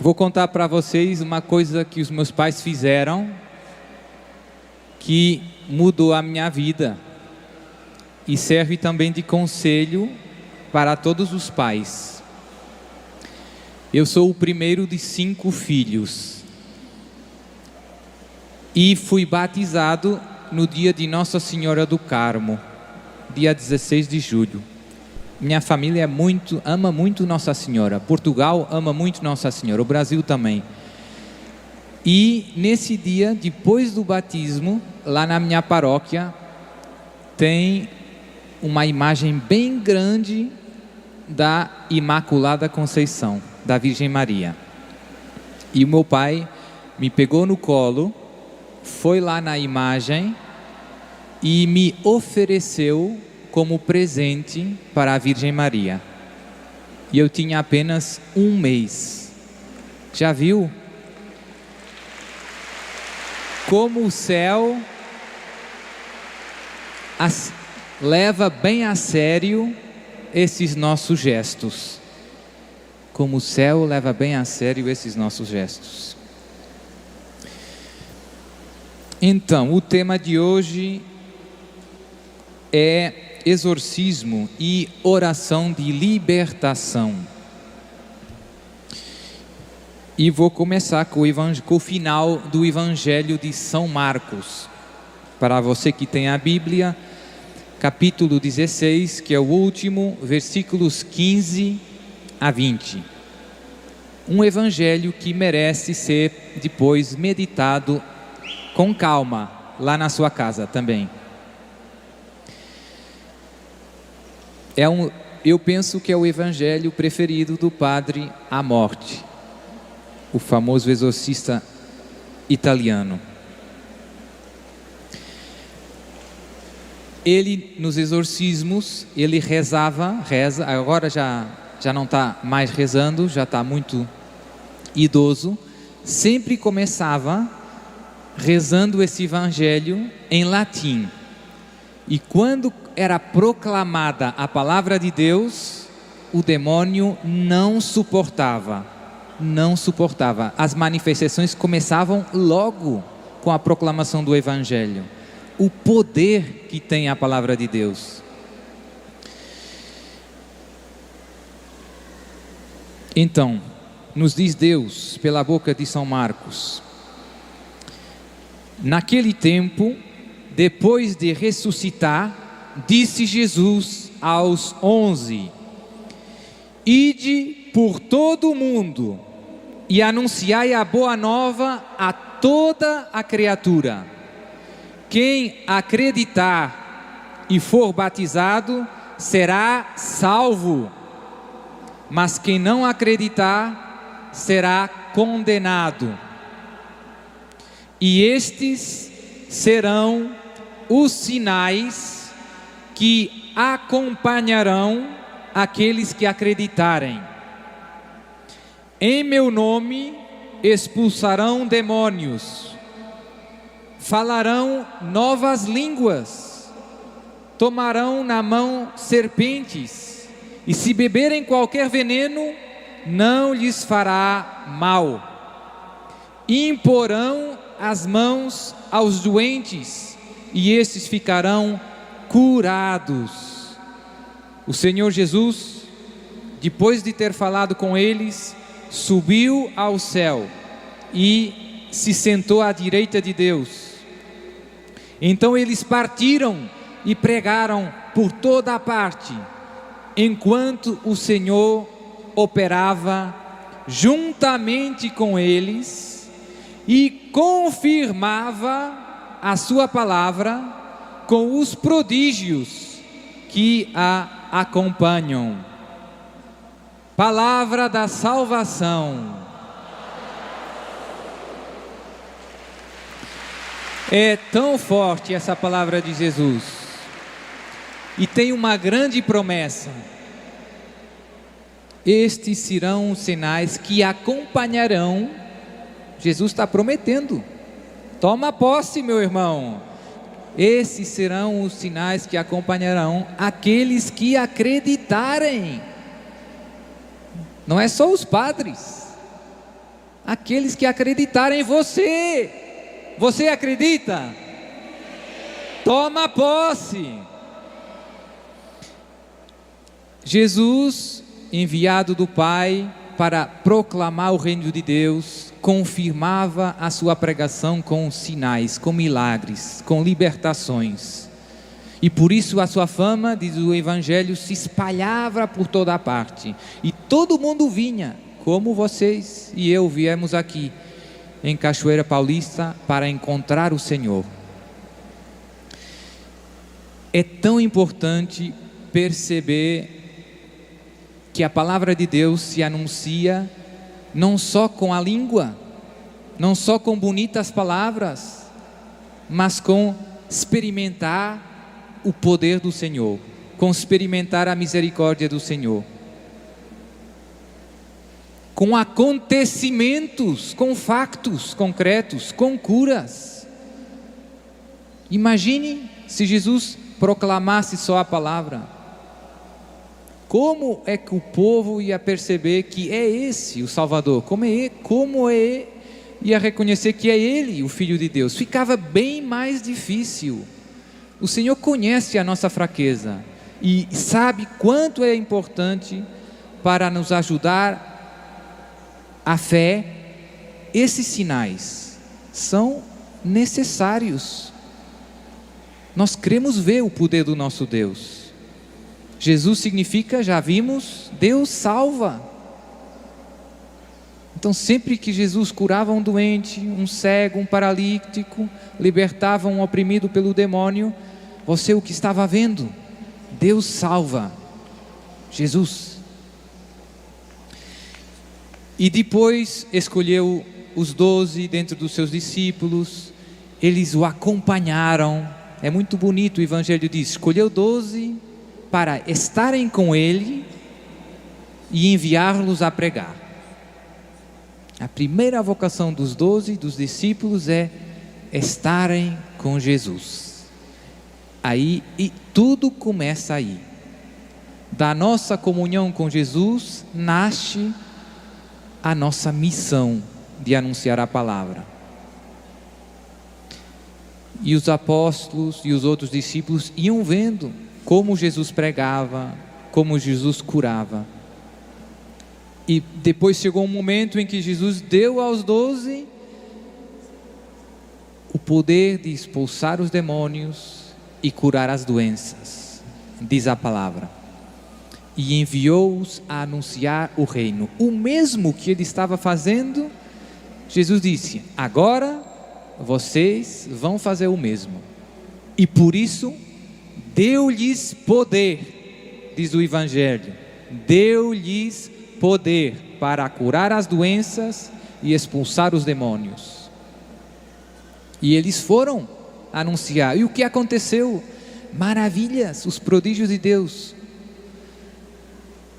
Vou contar para vocês uma coisa que os meus pais fizeram que mudou a minha vida e serve também de conselho para todos os pais. Eu sou o primeiro de 5 filhos e fui batizado no dia de Nossa Senhora do Carmo, dia 16 de julho. Minha família ama muito Nossa Senhora. Portugal ama muito Nossa Senhora, o Brasil também. E nesse dia, depois do batismo, lá na minha paróquia, tem uma imagem bem grande da Imaculada Conceição, da Virgem Maria. E o meu pai me pegou no colo, foi lá na imagem e me ofereceu como presente para a Virgem Maria. E eu tinha apenas 1 mês. Já viu? Como o céu leva bem a sério esses nossos gestos. Como o céu leva bem a sério esses nossos gestos. Então, o tema de hoje é exorcismo e oração de libertação. E vou começar com o final do Evangelho de São Marcos. Para você que tem a Bíblia, capítulo 16, que é o último, versículos 15 a 20. Um evangelho que merece ser depois meditado com calma, lá na sua casa também. Eu penso que é o evangelho preferido do padre Amorti, o famoso exorcista italiano. Ele, nos exorcismos, ele reza, agora já não está mais rezando, já está muito idoso. Sempre começava rezando esse evangelho em latim. E quando era proclamada a palavra de Deus, o demônio não suportava. As manifestações começavam logo com a proclamação do evangelho. O poder que tem a palavra de Deus. Então, nos diz Deus pela boca de São Marcos: naquele tempo, depois de ressuscitar, disse Jesus aos 11: ide por todo o mundo e anunciai a boa nova a toda a criatura. Quem acreditar e for batizado será salvo, mas quem não acreditar será condenado. E estes serão os sinais que acompanharão aqueles que acreditarem. Em meu nome expulsarão demônios, falarão novas línguas, tomarão na mão serpentes, e se beberem qualquer veneno, não lhes fará mal. Imporão as mãos aos doentes, e estes ficarão curados. O Senhor Jesus, depois de ter falado com eles, subiu ao céu e se sentou à direita de Deus. Então eles partiram e pregaram por toda a parte, enquanto o Senhor operava juntamente com eles e confirmava a sua palavra com os prodígios que a acompanham. Palavra da salvação. É tão forte essa palavra de Jesus e tem uma grande promessa: estes serão os sinais que acompanharão. Jesus está prometendo, toma posse, meu irmão. Esses serão os sinais que acompanharão aqueles que acreditarem. Não é só os padres, aqueles que acreditarem em você. Você acredita? Toma posse. Jesus, enviado do Pai para proclamar o reino de Deus, confirmava a sua pregação com sinais, com milagres, com libertações. E por isso a sua fama, diz o Evangelho, se espalhava por toda a parte. E todo mundo vinha, como vocês e eu viemos aqui em Cachoeira Paulista para encontrar o Senhor. É tão importante perceber que a palavra de Deus se anuncia não só com a língua, não só com bonitas palavras, mas com experimentar o poder do Senhor, com experimentar a misericórdia do Senhor, com acontecimentos, com factos concretos, com curas. Imagine se Jesus proclamasse só a palavra. Como é que o povo ia perceber que é esse o Salvador? Como ia reconhecer que é Ele o Filho de Deus? Ficava bem mais difícil. O Senhor conhece a nossa fraqueza e sabe quanto é importante para nos ajudar a fé. Esses sinais são necessários. Nós queremos ver o poder do nosso Deus. Jesus significa, já vimos, Deus salva. Então sempre que Jesus curava um doente, um cego, um paralítico, libertava um oprimido pelo demônio, você o que estava vendo? Deus salva. Jesus. E depois escolheu os 12 dentro dos seus discípulos, eles o acompanharam. É muito bonito, o Evangelho diz, escolheu 12 para estarem com Ele e enviá-los a pregar. A primeira vocação dos 12, dos discípulos, é estarem com Jesus. Aí, e tudo começa aí. Da nossa comunhão com Jesus, nasce a nossa missão de anunciar a palavra. E os apóstolos e os outros discípulos iam vendo como Jesus pregava, como Jesus curava. E depois chegou um momento em que Jesus deu aos 12 o poder de expulsar os demônios e curar as doenças, diz a palavra. E enviou-os a anunciar o reino. O mesmo que ele estava fazendo, Jesus disse, agora vocês vão fazer o mesmo. E por isso, deu-lhes poder, diz o Evangelho, deu-lhes poder para curar as doenças e expulsar os demônios. E eles foram anunciar. E o que aconteceu? Maravilhas, os prodígios de Deus.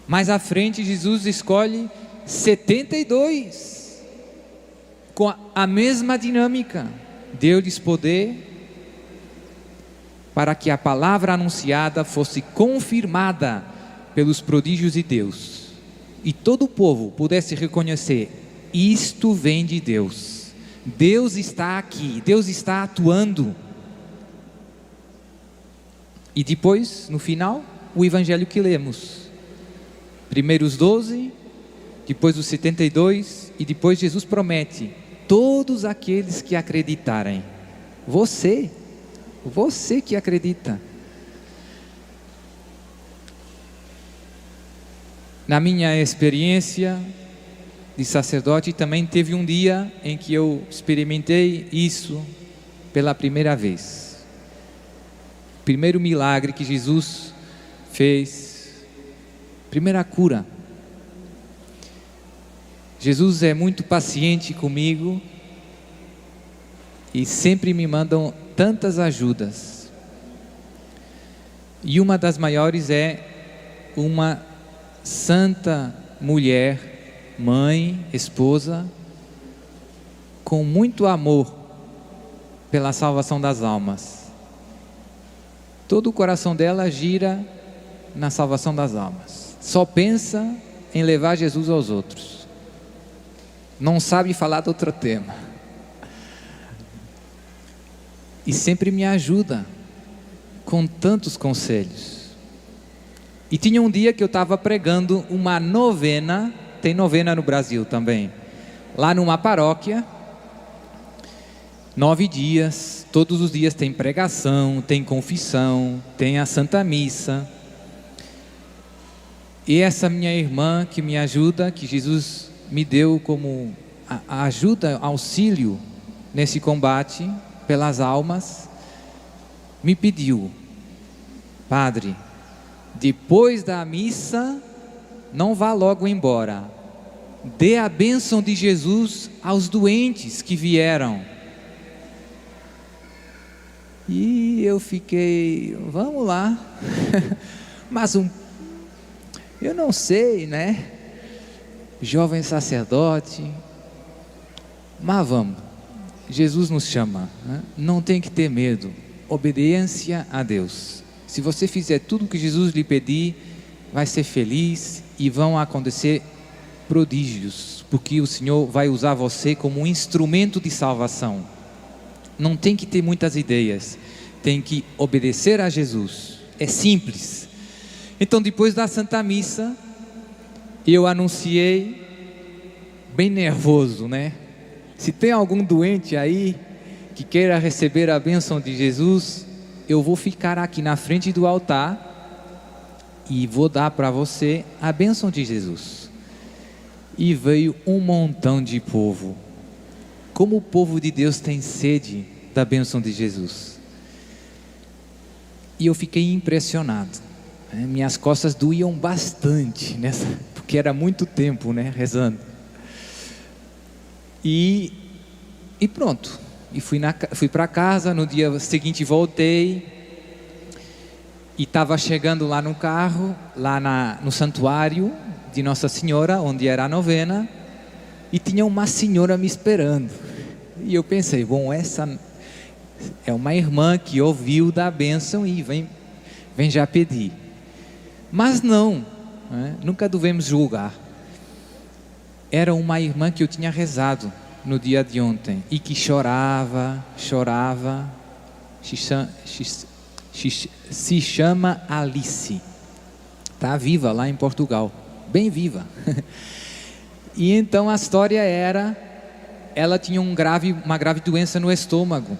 Mais à frente, Jesus escolhe 72, com a mesma dinâmica. Deu-lhes poder para que a palavra anunciada fosse confirmada pelos prodígios de Deus. E todo o povo pudesse reconhecer, isto vem de Deus. Deus está aqui, Deus está atuando. E depois, no final, o Evangelho que lemos. Primeiro os 12, depois os 72, e depois Jesus promete, todos aqueles que acreditarem. Você que acredita. Na minha experiência de sacerdote, também teve um dia em que eu experimentei isso pela primeira vez. O primeiro milagre que Jesus fez, primeira cura. Jesus é muito paciente comigo e sempre me mandam tantas ajudas. E uma das maiores é uma santa mulher, mãe, esposa, com muito amor pela salvação das almas. Todo o coração dela gira na salvação das almas. Só pensa em levar Jesus aos outros. não sabe falar de outro tema. E sempre me ajuda com tantos conselhos. E tinha um dia que eu estava pregando uma novena, tem novena no Brasil também, lá numa paróquia, 9 dias, todos os dias tem pregação, tem confissão, tem a Santa Missa. E essa minha irmã que me ajuda, que Jesus me deu como a ajuda, auxílio nesse combate pelas almas, me pediu: padre, depois da missa, não vá logo embora, dê a bênção de Jesus aos doentes que vieram. E eu fiquei, vamos lá, mas eu não sei, né? Jovem sacerdote, mas vamos, Jesus nos chama, né? Não tem que ter medo, obediência a Deus. Se você fizer tudo o que Jesus lhe pedir, vai ser feliz e vão acontecer prodígios, porque o Senhor vai usar você como um instrumento de salvação. Não tem que ter muitas ideias, tem que obedecer a Jesus, é simples. Então, depois da Santa Missa, eu anunciei, bem nervoso, né? Se tem algum doente aí que queira receber a bênção de Jesus, eu vou ficar aqui na frente do altar e vou dar para você a bênção de Jesus. E veio um montão de povo. Como o povo de Deus tem sede da bênção de Jesus. E eu fiquei impressionado. Minhas costas doíam bastante, porque era muito tempo, né, rezando. E pronto. E fui para casa, no dia seguinte voltei. E estava chegando lá no carro, lá no santuário de Nossa Senhora, onde era a novena. E tinha uma senhora me esperando. E eu pensei, bom, essa é uma irmã que ouviu da bênção e vem já pedir. Mas não, né? Nunca devemos julgar. Era uma irmã que eu tinha rezado no dia de ontem e que chorava. Se chama Alice. Está viva lá em Portugal, bem viva. E então a história era, ela tinha uma grave doença no estômago,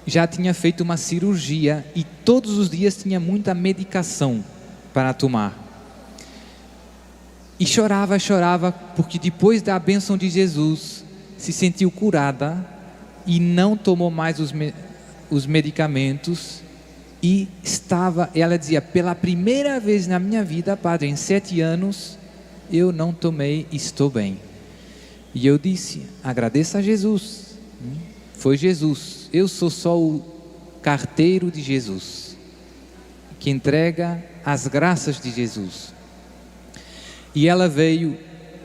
já tinha feito uma cirurgia e todos os dias tinha muita medicação para tomar. E chorava, porque depois da bênção de Jesus, se sentiu curada e não tomou mais os medicamentos. E ela dizia, pela primeira vez na minha vida, padre, em 7 anos, eu não tomei, estou bem. E eu disse, agradeça a Jesus, foi Jesus, eu sou só o carteiro de Jesus, que entrega as graças de Jesus. E ela veio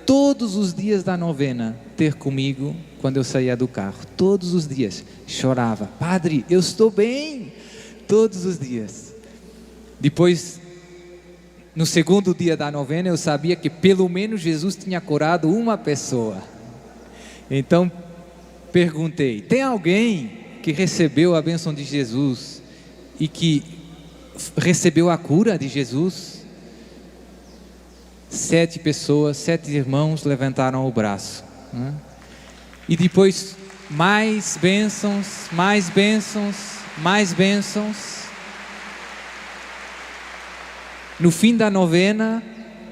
todos os dias da novena ter comigo, quando eu saía do carro, todos os dias, chorava, padre, eu estou bem, todos os dias. Depois, no segundo dia da novena, eu sabia que pelo menos Jesus tinha curado uma pessoa. Então perguntei, tem alguém que recebeu a bênção de Jesus e que recebeu a cura de Jesus? 7 pessoas, 7 irmãos levantaram o braço, né? E depois mais bênçãos, mais bênçãos, mais bênçãos. No fim da novena,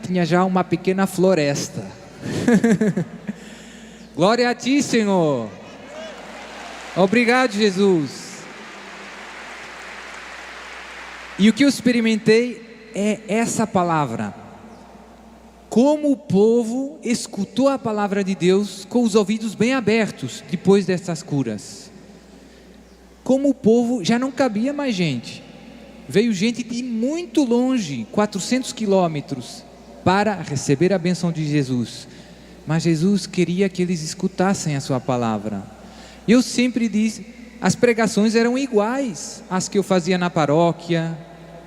tinha já uma pequena floresta. Glória a ti, Senhor. Obrigado, Jesus. E o que eu experimentei é essa palavra. Como o povo escutou a palavra de Deus com os ouvidos bem abertos depois dessas curas. Como o povo já não cabia mais gente. Veio gente de muito longe, 400 quilômetros, para receber a bênção de Jesus. Mas Jesus queria que eles escutassem a sua palavra. Eu sempre disse, as pregações eram iguais às que eu fazia na paróquia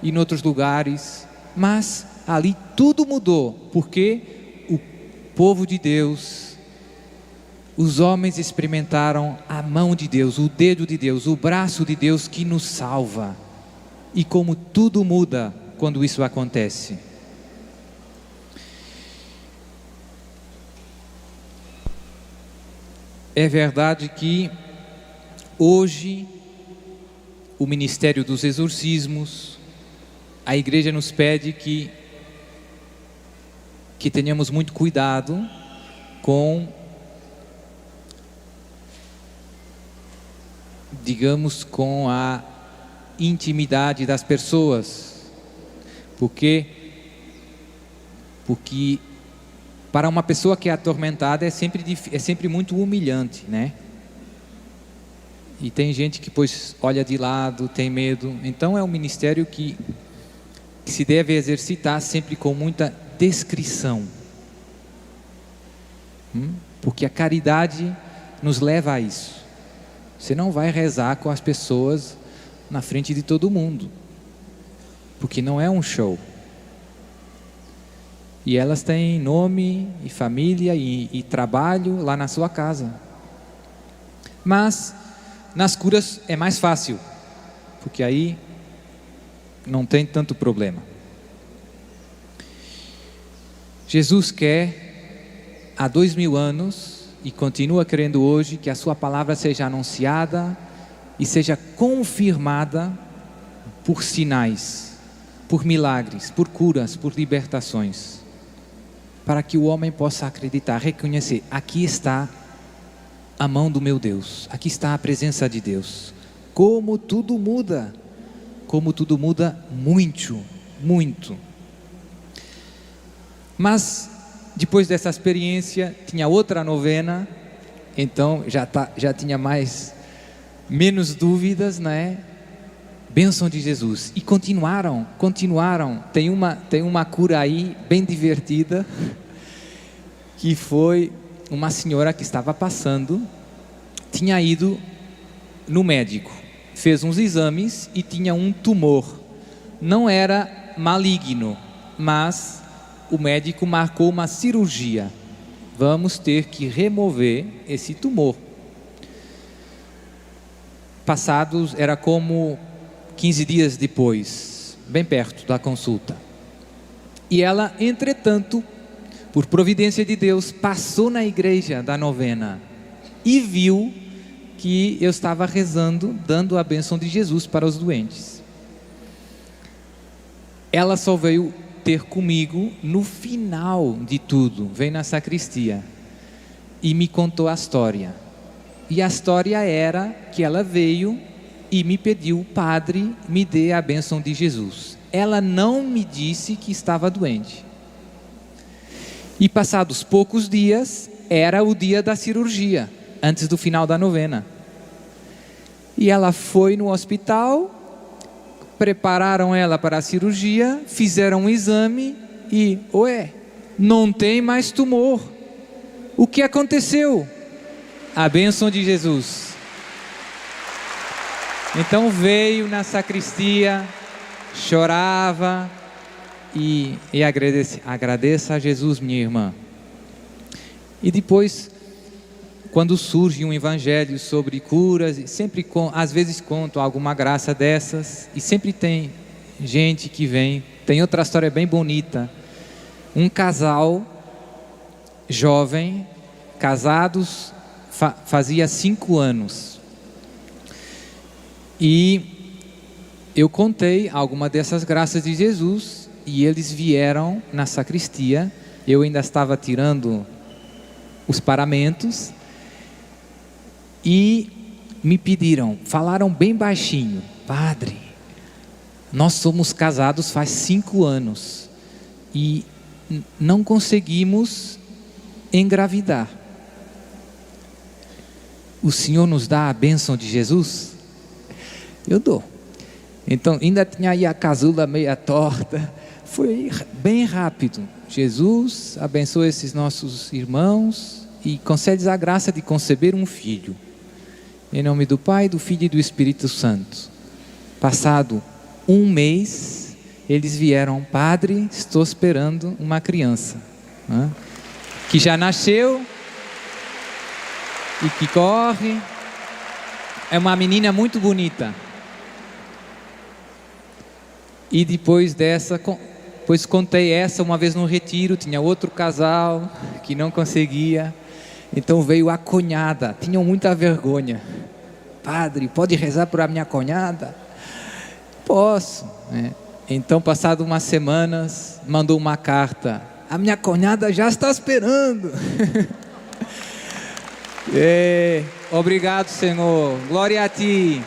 e em outros lugares. Mas ali tudo mudou, porque o povo de Deus os homens experimentaram a mão de Deus, o dedo de Deus, o braço de Deus que nos salva. E como tudo muda quando isso acontece. É verdade que hoje o ministério dos exorcismos, a igreja nos pede que tenhamos muito cuidado com, digamos, com a intimidade das pessoas, porque para uma pessoa que é atormentada é sempre muito humilhante, né? E tem gente que pois olha de lado, tem medo. Então é um ministério que se deve exercitar sempre com muita discrição, porque a caridade nos leva a isso. Você não vai rezar com as pessoas na frente de todo mundo, porque não é um show. E elas têm nome e família e trabalho lá na sua casa. Mas nas curas é mais fácil, porque aí não tem tanto problema. Jesus quer há 2000 anos e continua querendo hoje que a sua palavra seja anunciada e seja confirmada por sinais, por milagres, por curas, por libertações, para que o homem possa acreditar, reconhecer: aqui está a mão do meu Deus, aqui está a presença de Deus. Como tudo muda muito, muito. Mas depois dessa experiência tinha outra novena, então já tinha menos dúvidas, né? Bênção de Jesus. E continuaram. Tem uma cura aí bem divertida, que foi uma senhora que estava passando, tinha ido no médico, fez uns exames e tinha um tumor. Não era maligno, mas o médico marcou uma cirurgia. Vamos ter que remover esse tumor. Passados, era como 15 dias depois, bem perto da consulta. E ela, entretanto, por providência de Deus, passou na igreja da novena e viu que eu estava rezando, dando a bênção de Jesus para os doentes. Ela só veio ter comigo no final de tudo, veio na sacristia e me contou a história. E a história era que ela veio e me pediu: padre, me dê a bênção de Jesus. Ela não me disse que estava doente. E passados poucos dias, era o dia da cirurgia, antes do final da novena. E ela foi no hospital, prepararam ela para a cirurgia, fizeram um exame e, não tem mais tumor. O que aconteceu? A bênção de Jesus. Então veio na sacristia, chorava e agradeça a Jesus, minha irmã. E depois, quando surge um evangelho sobre curas, às vezes conto alguma graça dessas, e sempre tem gente que vem. Tem outra história bem bonita. Um casal jovem, casados, fazia 5 anos. E eu contei alguma dessas graças de Jesus, e eles vieram na sacristia. Eu ainda estava tirando os paramentos, e me pediram, falaram bem baixinho: padre, nós somos casados faz 5 anos e não conseguimos engravidar. O senhor nos dá a bênção de Jesus? Eu dou. Então ainda tinha aí a casula meia torta. Foi bem rápido. Jesus abençoa esses nossos irmãos e concede a graça de conceber um filho. Em nome do Pai, do Filho e do Espírito Santo. Passado 1 mês, eles vieram: padre, estou esperando uma criança, que já nasceu. e que corre. É uma menina muito bonita. E depois dessa, pois contei essa uma vez no retiro, tinha outro casal que não conseguia. Então veio a cunhada, tinham muita vergonha. Padre, pode rezar por a minha cunhada? Posso, né? Então, passado umas semanas, mandou uma carta. A minha cunhada já está esperando. Obrigado, Senhor. Glória a Ti.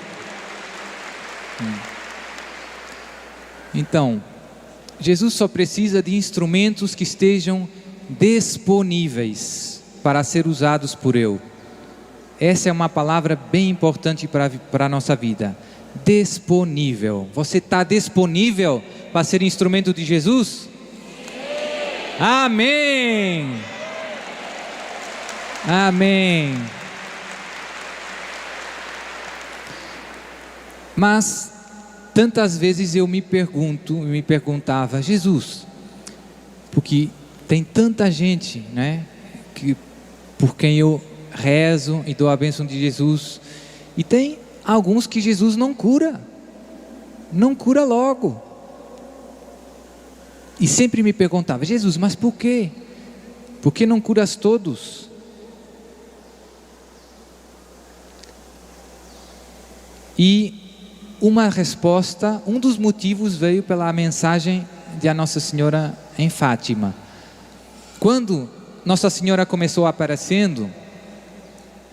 Então, Jesus só precisa de instrumentos que estejam disponíveis para ser usados por Eu. Essa é uma palavra bem importante para a nossa vida. Disponível. Você está disponível para ser instrumento de Jesus? Amém. Amém. Mas tantas vezes eu me perguntava, Jesus, porque tem tanta gente, né, por quem eu rezo e dou a bênção de Jesus, e tem alguns que Jesus não cura logo. E sempre me perguntava, Jesus, mas por quê? Por que não curas todos? E uma resposta, um dos motivos veio pela mensagem de a Nossa Senhora em Fátima. Quando Nossa Senhora começou aparecendo,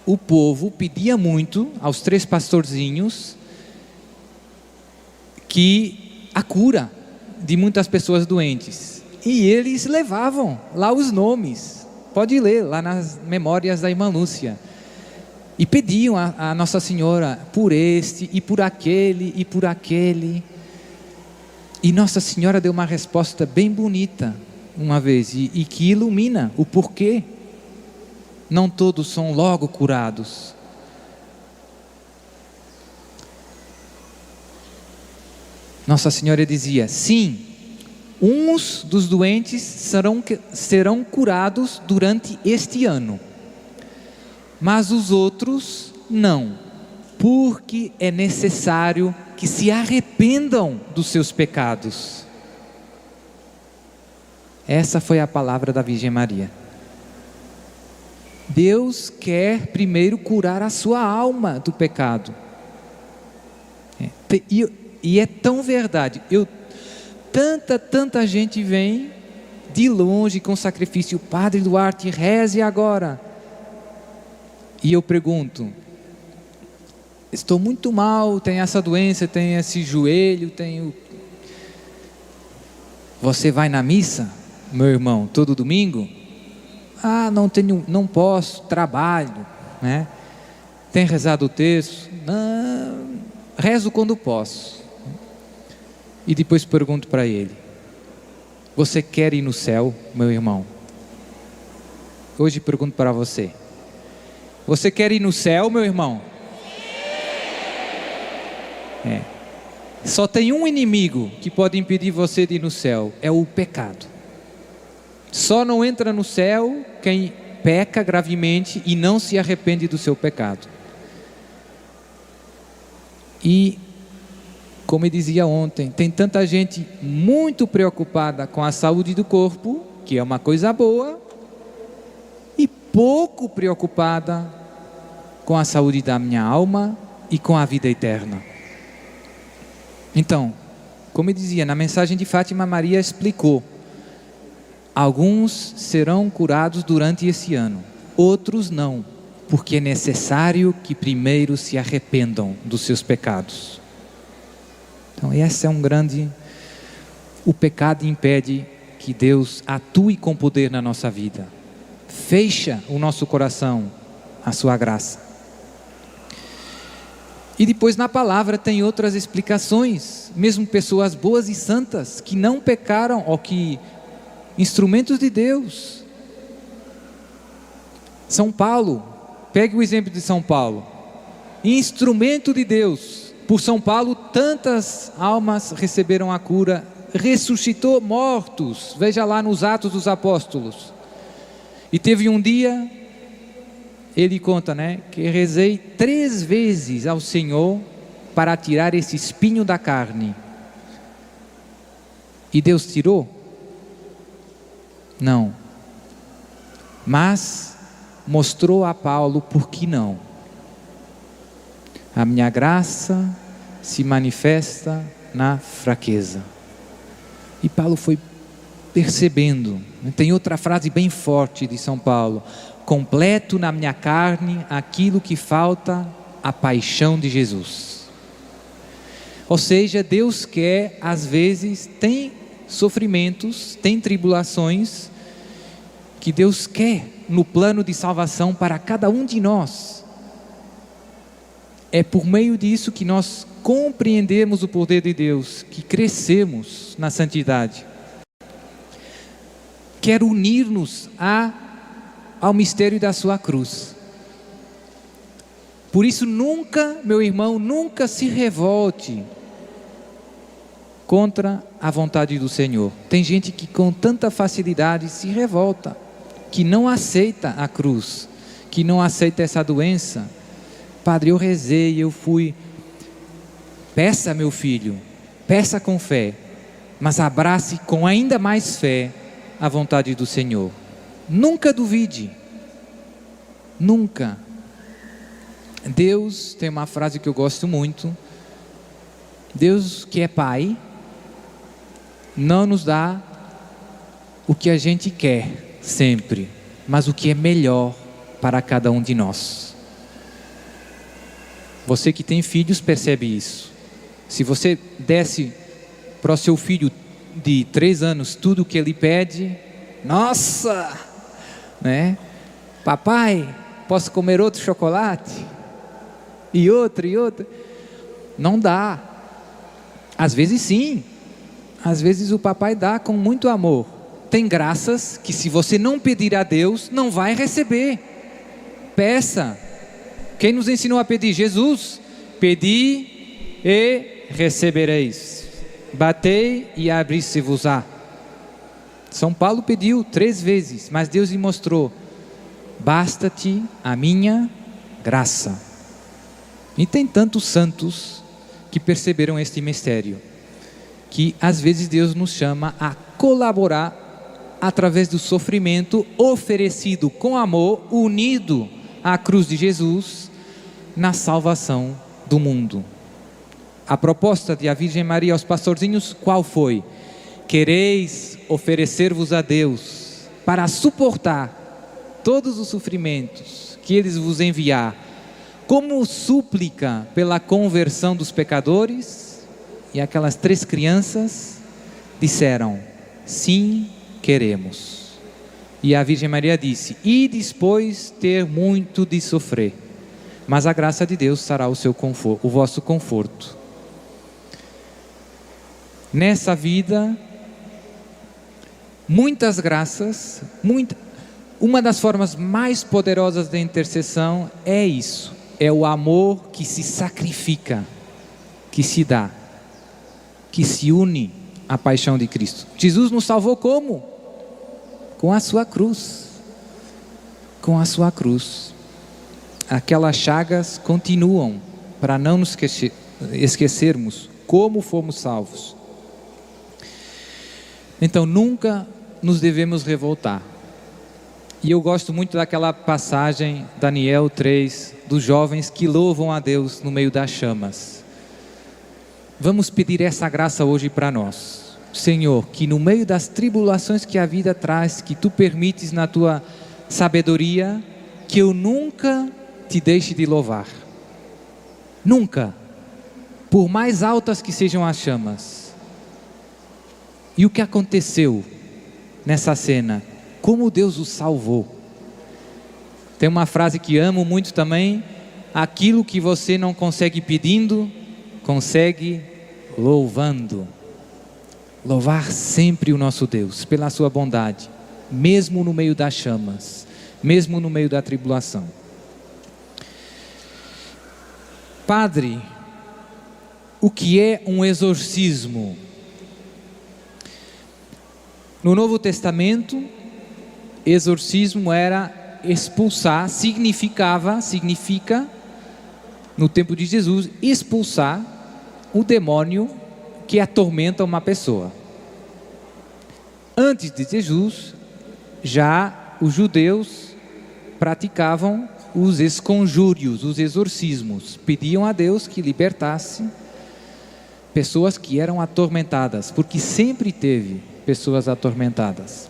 o povo pedia muito aos 3 pastorzinhos que a cura de muitas pessoas doentes. E eles levavam lá os nomes. Pode ler lá nas memórias da irmã Lúcia. E pediam a Nossa Senhora por este e por aquele e por aquele. E Nossa Senhora deu uma resposta bem bonita uma vez e que ilumina o porquê não todos são logo curados. Nossa Senhora dizia, sim, uns dos doentes serão curados durante este ano, mas os outros não, porque é necessário que se arrependam dos seus pecados. Essa foi a palavra da Virgem Maria. Deus quer primeiro curar a sua alma do pecado. E é tão verdade. Tanta gente vem de longe com sacrifício. Padre Duarte, reze agora. E eu pergunto, estou muito mal, tenho essa doença, tenho esse joelho, Você vai na missa, meu irmão, todo domingo? Ah, não posso, trabalho, né? Tem rezado o texto? Não, rezo quando posso. E depois pergunto para ele, você quer ir no céu, meu irmão? Hoje pergunto para você, você quer ir no céu, meu irmão? Só tem um inimigo que pode impedir você de ir no céu, é o pecado. Só não entra no céu quem peca gravemente e não se arrepende do seu pecado. E, como eu dizia ontem, tem tanta gente muito preocupada com a saúde do corpo, que é uma coisa boa, e pouco preocupada com a saúde da minha alma e com a vida eterna. Então, como eu dizia, na mensagem de Fátima, Maria explicou, alguns serão curados durante esse ano, outros não, porque é necessário que primeiro se arrependam dos seus pecados. Então esse é o pecado impede que Deus atue com poder na nossa vida, fecha o nosso coração à sua graça. E depois na palavra tem outras explicações, mesmo pessoas boas e santas, que não pecaram, ou que instrumentos de Deus. São Paulo, pegue o exemplo de São Paulo, instrumento de Deus. Por São Paulo tantas almas receberam a cura, ressuscitou mortos, veja lá nos Atos dos Apóstolos. E teve um dia ele conta, né, que rezei 3 vezes ao Senhor para tirar esse espinho da carne. E Deus tirou? Não. Mas mostrou a Paulo por que não. A minha graça se manifesta na fraqueza. E Paulo foi percebendo. Tem outra frase bem forte de São Paulo: completo na minha carne aquilo que falta, a paixão de Jesus. Ou seja, Deus quer, às vezes, tem sofrimentos, tem tribulações, que Deus quer no plano de salvação para cada um de nós. É por meio disso que nós compreendemos o poder de Deus, que crescemos na santidade. Quer unir-nos ao mistério da sua cruz. Por isso nunca, meu irmão, nunca se revolte contra a vontade do Senhor. Tem gente que com tanta facilidade se revolta, que não aceita a cruz, que não aceita essa doença. Padre, eu rezei, eu fui. Peça, meu filho, peça com fé, mas abrace com ainda mais fé a vontade do Senhor. Nunca duvide, nunca. Deus tem uma frase que eu gosto muito. Deus, que é Pai, não nos dá o que a gente quer sempre, mas o que é melhor para cada um de nós. Você que tem filhos percebe isso. Se você desse para o seu filho de 3 anos tudo o que ele pede, nossa, né? Papai, posso comer outro chocolate? E outro, e outro. Não dá. Às vezes sim. Às vezes o papai dá com muito amor. Tem graças que se você não pedir a Deus, não vai receber. Peça. Quem nos ensinou a pedir? Jesus. Pedi e recebereis. Batei e abri-se-vos-á. São Paulo pediu 3 vezes, mas Deus lhe mostrou: basta-te a minha graça. E tem tantos santos que perceberam este mistério, que às vezes Deus nos chama a colaborar através do sofrimento oferecido com amor, unido à cruz de Jesus, na salvação do mundo. A proposta de a Virgem Maria aos pastorzinhos qual foi? Quereis oferecer-vos a Deus para suportar todos os sofrimentos que Ele vos enviar, como súplica pela conversão dos pecadores? E aquelas 3 crianças disseram: sim, queremos. E a Virgem Maria disse: e depois ter muito de sofrer, mas a graça de Deus será o seu conforto, o vosso conforto. Nessa vida, muitas graças, uma das formas mais poderosas da intercessão é isso, é o amor que se sacrifica, que se dá, que se une à paixão de Cristo. Jesus nos salvou como? Com a sua cruz. Com a sua cruz. Aquelas chagas continuam para não nos esquecermos como fomos salvos. Então nunca nos devemos revoltar. E eu gosto muito daquela passagem, Daniel 3, dos jovens que louvam a Deus no meio das chamas. Vamos pedir essa graça hoje para nós. Senhor, que no meio das tribulações que a vida traz, que Tu permites na Tua sabedoria, que eu nunca Te deixe de louvar. Nunca. Por mais altas que sejam as chamas. E o que aconteceu nessa cena? Como Deus os salvou. Tem uma frase que amo muito também: aquilo que você não consegue pedindo, consegue louvando. Louvar sempre o nosso Deus pela sua bondade, mesmo no meio das chamas, mesmo no meio da tribulação. Padre, o que é um exorcismo? No Novo Testamento, exorcismo era expulsar, significa, no tempo de Jesus, expulsar o demônio que atormenta uma pessoa. Antes de Jesus, já os judeus praticavam os esconjúrios, os exorcismos. Pediam a Deus que libertasse pessoas que eram atormentadas, porque sempre teve pessoas atormentadas.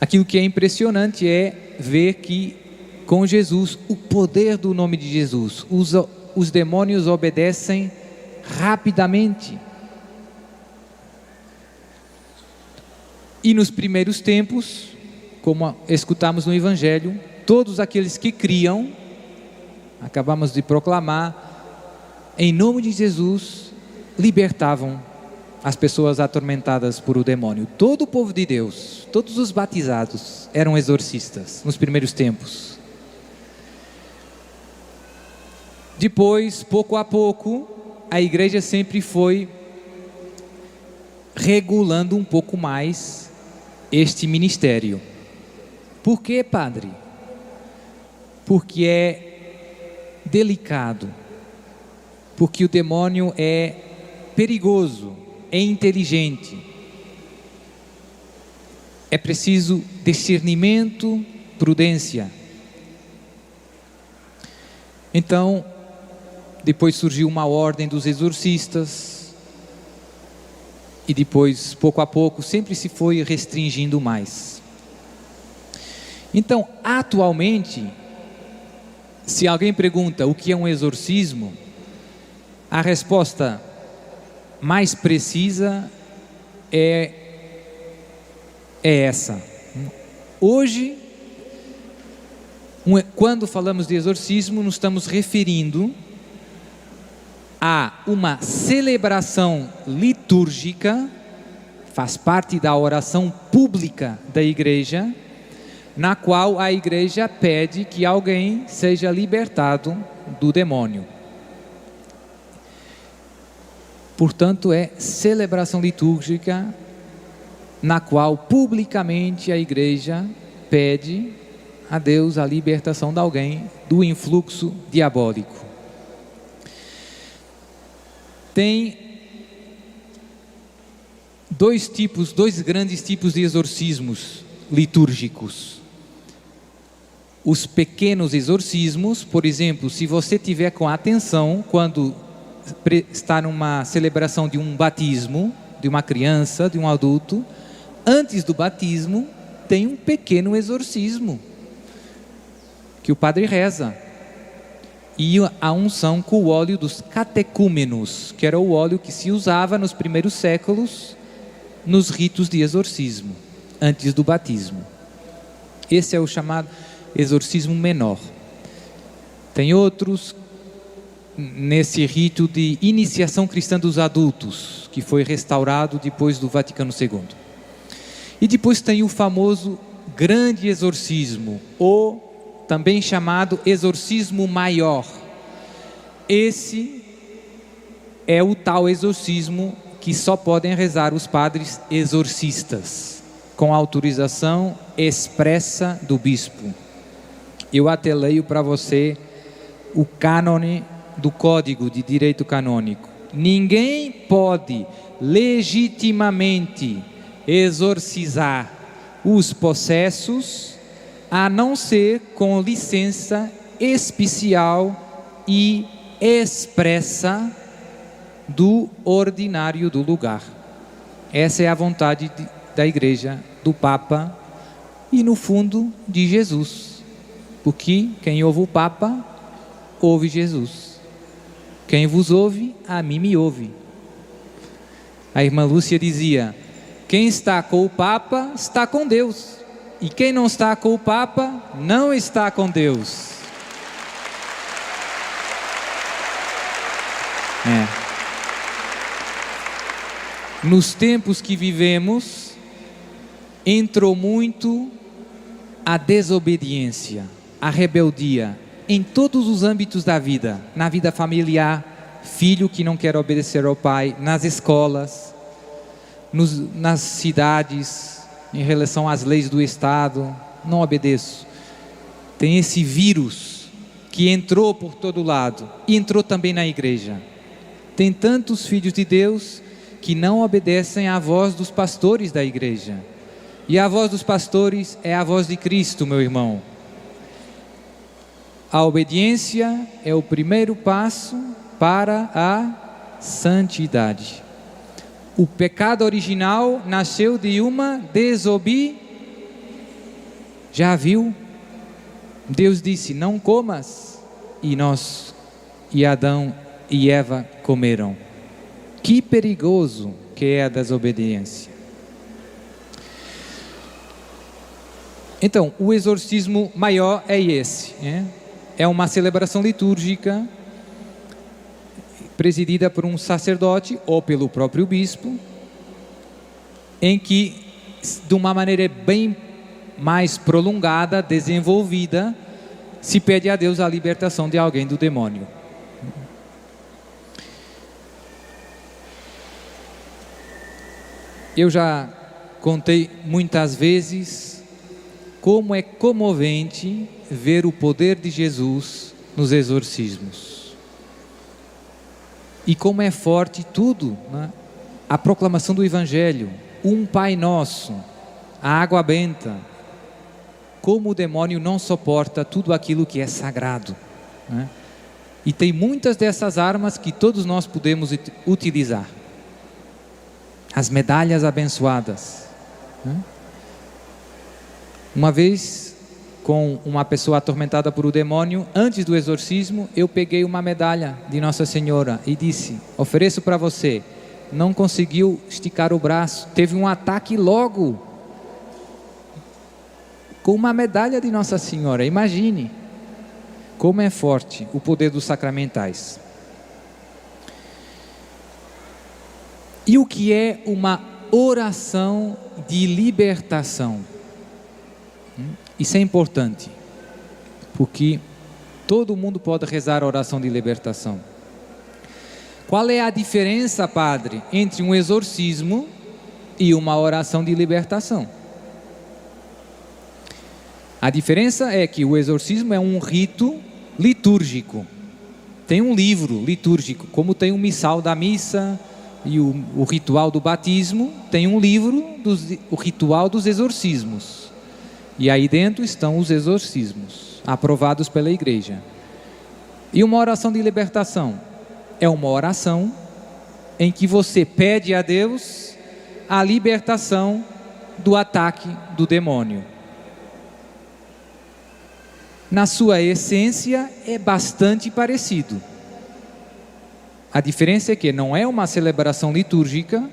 Aquilo que é impressionante é ver que com Jesus, o poder do nome de Jesus, os demônios obedecem rapidamente. E nos primeiros tempos, como escutamos no Evangelho, todos aqueles que criam, acabamos de proclamar, em nome de Jesus, libertavam as pessoas atormentadas por o demônio. Todo o povo de Deus, todos os batizados eram exorcistas nos primeiros tempos. Depois, pouco a pouco, a igreja sempre foi regulando um pouco mais este ministério. Por quê, padre? Porque é delicado, porque o demônio é perigoso, é inteligente. É preciso discernimento, prudência. Então, depois surgiu uma ordem dos exorcistas, e depois, pouco a pouco, sempre se foi restringindo mais. Então, atualmente, se alguém pergunta o que é um exorcismo, a resposta mais precisa é essa. Hoje, quando falamos de exorcismo, nos estamos referindo a uma celebração litúrgica, faz parte da oração pública da igreja, na qual a igreja pede que alguém seja libertado do demônio. Portanto, é celebração litúrgica na qual publicamente a igreja pede a Deus a libertação de alguém do influxo diabólico. Tem dois grandes tipos de exorcismos litúrgicos. Os pequenos exorcismos, por exemplo, se você tiver com atenção quando está numa celebração de um batismo, de uma criança, de um adulto, antes do batismo tem um pequeno exorcismo que o padre reza, e a unção com o óleo dos catecúmenos, que era o óleo que se usava nos primeiros séculos nos ritos de exorcismo, antes do batismo. Esse é o chamado exorcismo menor. Tem outros nesse rito de iniciação cristã dos adultos, que foi restaurado depois do Vaticano II. E depois tem o famoso grande exorcismo, ou também chamado exorcismo maior. Esse é o tal exorcismo que só podem rezar os padres exorcistas, com autorização expressa do bispo. Eu até leio para você o cânone do Código de Direito Canônico. Ninguém pode legitimamente exorcizar os possessos a não ser com licença especial e expressa do ordinário do lugar. Essa é a vontade da igreja, do Papa e no fundo de Jesus, porque quem ouve o Papa ouve Jesus. Quem vos ouve, a mim me ouve. A irmã Lúcia dizia: quem está com o Papa está com Deus, e quem não está com o Papa não está com Deus. Nos tempos que vivemos, entrou muito a desobediência, a rebeldia, em todos os âmbitos da vida, na vida familiar, filho que não quer obedecer ao pai, nas escolas, nas cidades, em relação às leis do Estado, não obedeço. Tem esse vírus que entrou por todo lado e entrou também na igreja. Tem tantos filhos de Deus que não obedecem à voz dos pastores da igreja. E a voz dos pastores é a voz de Cristo, meu irmão. A obediência é o primeiro passo para a santidade. O pecado original nasceu de uma desobediência. Já viu? Deus disse, não comas, e Adão e Eva comeram. Que perigoso que é a desobediência. Então, o exorcismo maior é esse, é uma celebração litúrgica presidida por um sacerdote ou pelo próprio bispo, em que, de uma maneira bem mais prolongada, desenvolvida, se pede a Deus a libertação de alguém do demônio. Eu já contei muitas vezes como é comovente ver o poder de Jesus nos exorcismos. E como é forte tudo, a proclamação do Evangelho, um Pai Nosso, a água benta. Como o demônio não suporta tudo aquilo que é sagrado. E tem muitas dessas armas que todos nós podemos utilizar. As medalhas abençoadas. Uma vez, com uma pessoa atormentada por o demônio, antes do exorcismo, eu peguei uma medalha de Nossa Senhora e disse, ofereço para você. Não conseguiu esticar o braço, teve um ataque logo, com uma medalha de Nossa Senhora. Imagine como é forte o poder dos sacramentais. E o que é uma oração de libertação? Isso é importante, porque todo mundo pode rezar a oração de libertação. Qual é a diferença, padre, entre um exorcismo e uma oração de libertação? A diferença é que o exorcismo é um rito litúrgico. Tem um livro litúrgico, como tem o missal da missa e o ritual do batismo, tem um livro, o ritual dos exorcismos. E aí dentro estão os exorcismos, aprovados pela igreja. E uma oração de libertação é uma oração em que você pede a Deus a libertação do ataque do demônio. Na sua essência é bastante parecido. A diferença é que não é uma celebração litúrgica,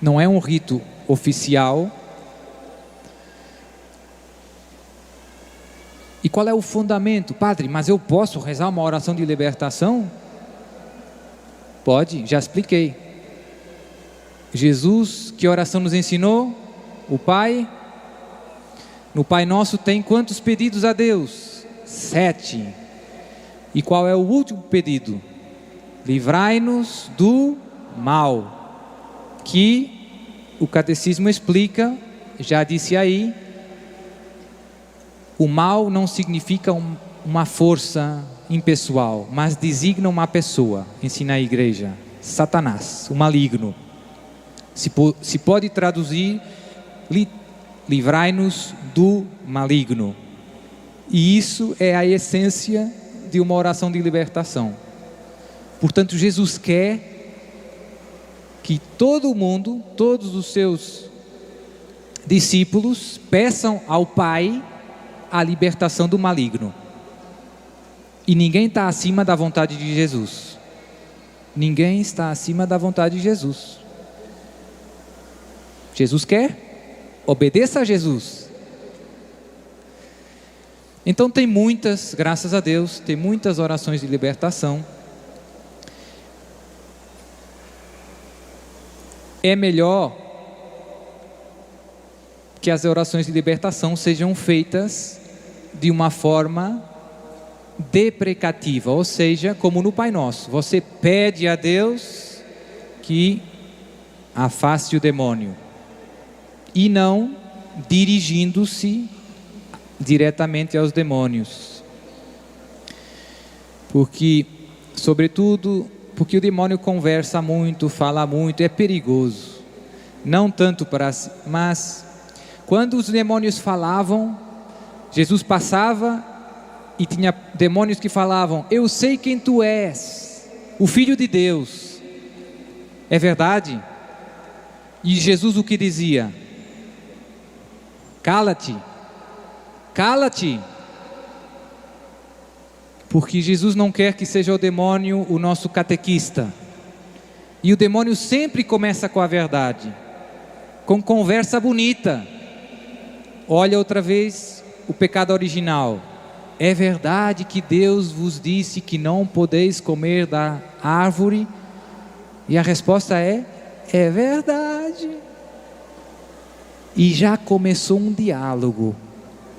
não é um rito oficial. E qual é o fundamento? Padre, mas eu posso rezar uma oração de libertação? Pode, já expliquei. Jesus, que oração nos ensinou? O Pai. No Pai Nosso tem quantos pedidos a Deus? 7. E qual é o último pedido? Livrai-nos do mal. Que o catecismo explica, já disse aí, o mal não significa uma força impessoal, mas designa uma pessoa, ensina a igreja, Satanás, o maligno. Se pode traduzir, livrai-nos do maligno. E isso é a essência de uma oração de libertação. Portanto, Jesus quer que todo mundo, todos os seus discípulos, peçam ao Pai a libertação do maligno. E ninguém está acima da vontade de Jesus. Ninguém está acima da vontade de Jesus. Jesus quer? Obedeça a Jesus. Então tem muitas, graças a Deus, tem muitas orações de libertação. É melhor que as orações de libertação sejam feitas de uma forma deprecativa, ou seja, como no Pai Nosso. Você pede a Deus que afaste o demônio e não dirigindo-se diretamente aos demônios. Sobretudo, porque o demônio conversa muito, fala muito, é perigoso. Não tanto mas quando os demônios falavam, Jesus passava e tinha demônios que falavam: eu sei quem tu és, o Filho de Deus. É verdade? E Jesus o que dizia? Cala-te, cala-te. Porque Jesus não quer que seja o demônio o nosso catequista. E o demônio sempre começa com a verdade, com conversa bonita. Olha outra vez o pecado original. É verdade que Deus vos disse que não podeis comer da árvore? E a resposta é verdade. E já começou um diálogo,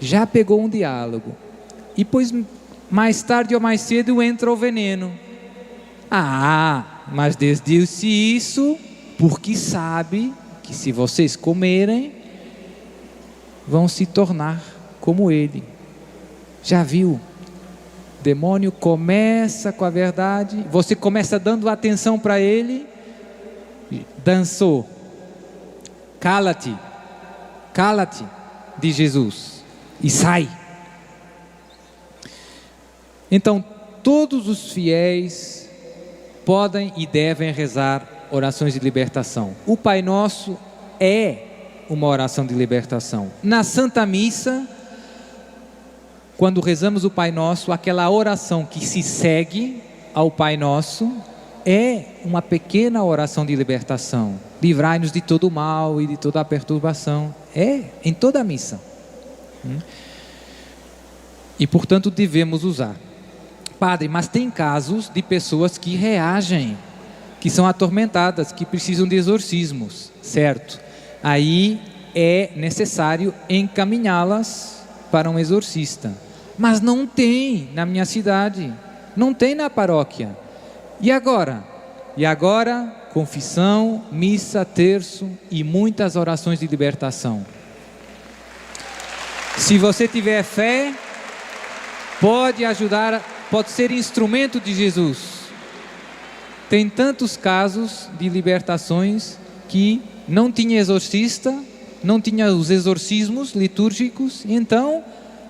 já pegou um diálogo. E depois, mais tarde ou mais cedo, entra o veneno. Mas Deus disse isso porque sabe que se vocês comerem, vão se tornar como Ele. Já viu? O demônio começa com a verdade, você começa dando atenção para ele, dançou. Cala-te, cala-te, diz Jesus, e sai. Então, todos os fiéis podem e devem rezar orações de libertação. O Pai Nosso é uma oração de libertação. Na Santa Missa, quando rezamos o Pai Nosso, aquela oração que se segue ao Pai Nosso é uma pequena oração de libertação. Livrai-nos de todo o mal e de toda a perturbação. É em toda a missa. E portanto devemos usar. Padre, mas tem casos de pessoas que reagem, que são atormentadas, que precisam de exorcismos, certo? Aí é necessário encaminhá-las para um exorcista. Mas não tem na minha cidade, não tem na paróquia. E agora? E agora, confissão, missa, terço e muitas orações de libertação. Se você tiver fé, pode ajudar, pode ser instrumento de Jesus. Tem tantos casos de libertações que não tinha exorcista, não tinha os exorcismos litúrgicos, então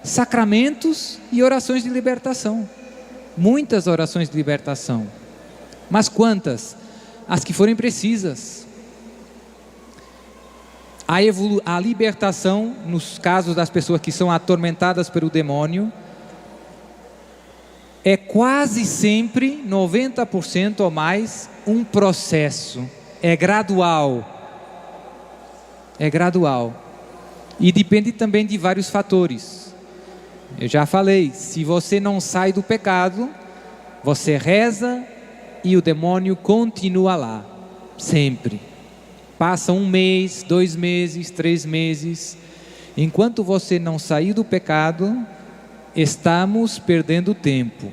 sacramentos e orações de libertação. Muitas orações de libertação. Mas quantas? As que forem precisas. A libertação, nos casos das pessoas que são atormentadas pelo demônio, é quase sempre, 90% ou mais, um processo. É gradual. É gradual. E depende também de vários fatores. Eu já falei, se você não sai do pecado, você reza e o demônio continua lá, sempre. Passa 1 mês, 2 meses, 3 meses. Enquanto você não sair do pecado, estamos perdendo tempo.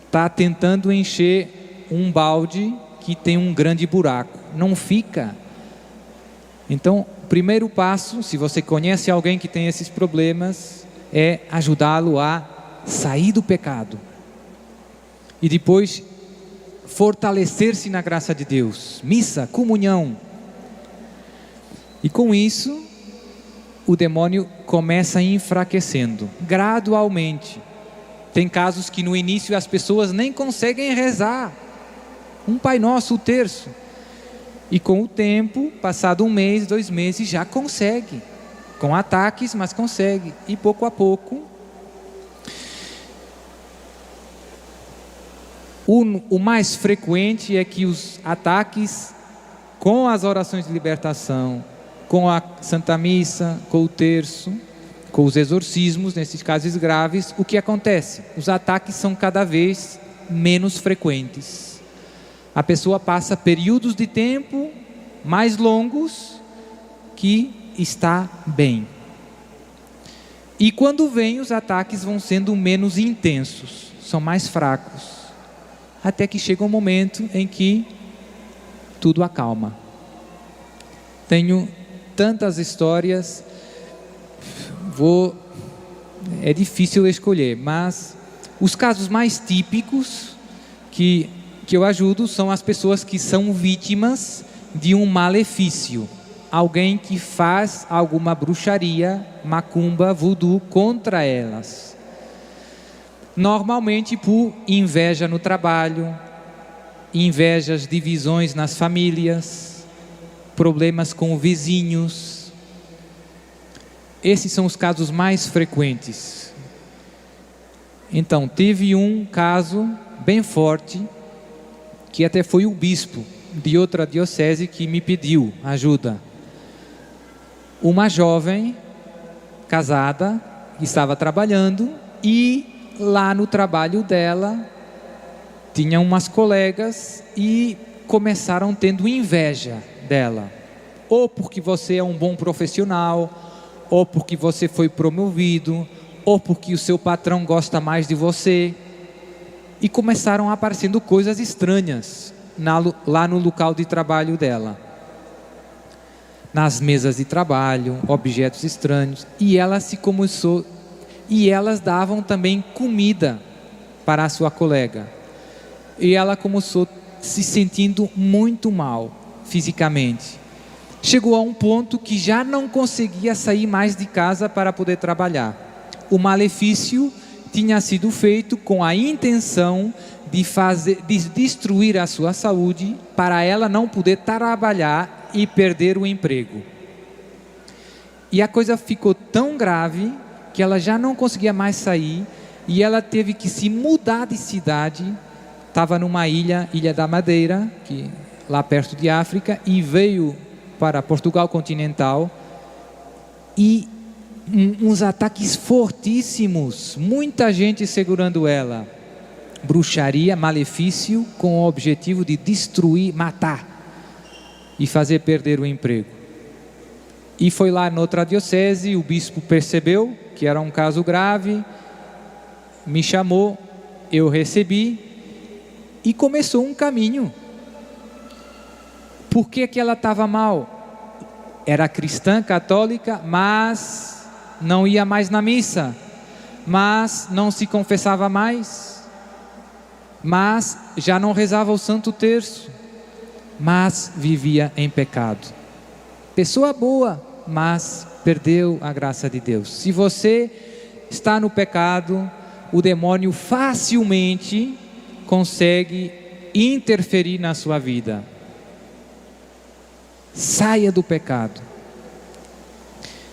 Está tentando encher um balde que tem um grande buraco. Não fica. Então, o primeiro passo, se você conhece alguém que tem esses problemas, é ajudá-lo a sair do pecado. E depois, fortalecer-se na graça de Deus. Missa, comunhão. E com isso, o demônio começa enfraquecendo, gradualmente. Tem casos que no início as pessoas nem conseguem rezar um Pai Nosso, o terço. E com o tempo, passado 1 mês, 2 meses, já consegue. Com ataques, mas consegue. E pouco a pouco. O mais frequente é que os ataques, com as orações de libertação, com a Santa Missa, com o terço, com os exorcismos, nesses casos graves, o que acontece? Os ataques são cada vez menos frequentes. A pessoa passa períodos de tempo mais longos que está bem. E quando vem, os ataques vão sendo menos intensos, são mais fracos. Até que chega um momento em que tudo acalma. Tenho tantas histórias, é difícil escolher, mas os casos mais típicos que eu ajudo são as pessoas que são vítimas de um malefício. Alguém que faz alguma bruxaria, macumba, voodoo contra elas. Normalmente por inveja no trabalho, invejas, divisões nas famílias, problemas com vizinhos. Esses são os casos mais frequentes. Então, teve um caso bem forte, que até foi o bispo de outra diocese que me pediu ajuda. Uma jovem casada estava trabalhando e lá no trabalho dela tinha umas colegas e começaram tendo inveja dela, ou porque você é um bom profissional, ou porque você foi promovido, ou porque o seu patrão gosta mais de você, e começaram aparecendo coisas estranhas lá no local de trabalho dela, nas mesas de trabalho, objetos estranhos, e elas davam também comida para a sua colega, e ela começou se sentindo muito mal fisicamente. Chegou a um ponto que já não conseguia sair mais de casa para poder trabalhar. O malefício tinha sido feito com a intenção de destruir a sua saúde, para ela não poder trabalhar e perder o emprego. E a coisa ficou tão grave que ela já não conseguia mais sair, e ela teve que se mudar de cidade. Estava numa Ilha da Madeira, lá perto de África, e veio para Portugal continental, e uns ataques fortíssimos, muita gente segurando ela, bruxaria, malefício, com o objetivo de destruir, matar e fazer perder o emprego. E foi lá noutra diocese, o bispo percebeu que era um caso grave, me chamou, eu recebi, e começou um caminho. Por que ela estava mal? Era cristã, católica, mas não ia mais na missa, mas não se confessava mais, mas já não rezava o Santo Terço, mas vivia em pecado. Pessoa boa, mas perdeu a graça de Deus. Se você está no pecado, o demônio facilmente consegue interferir na sua vida. Saia do pecado.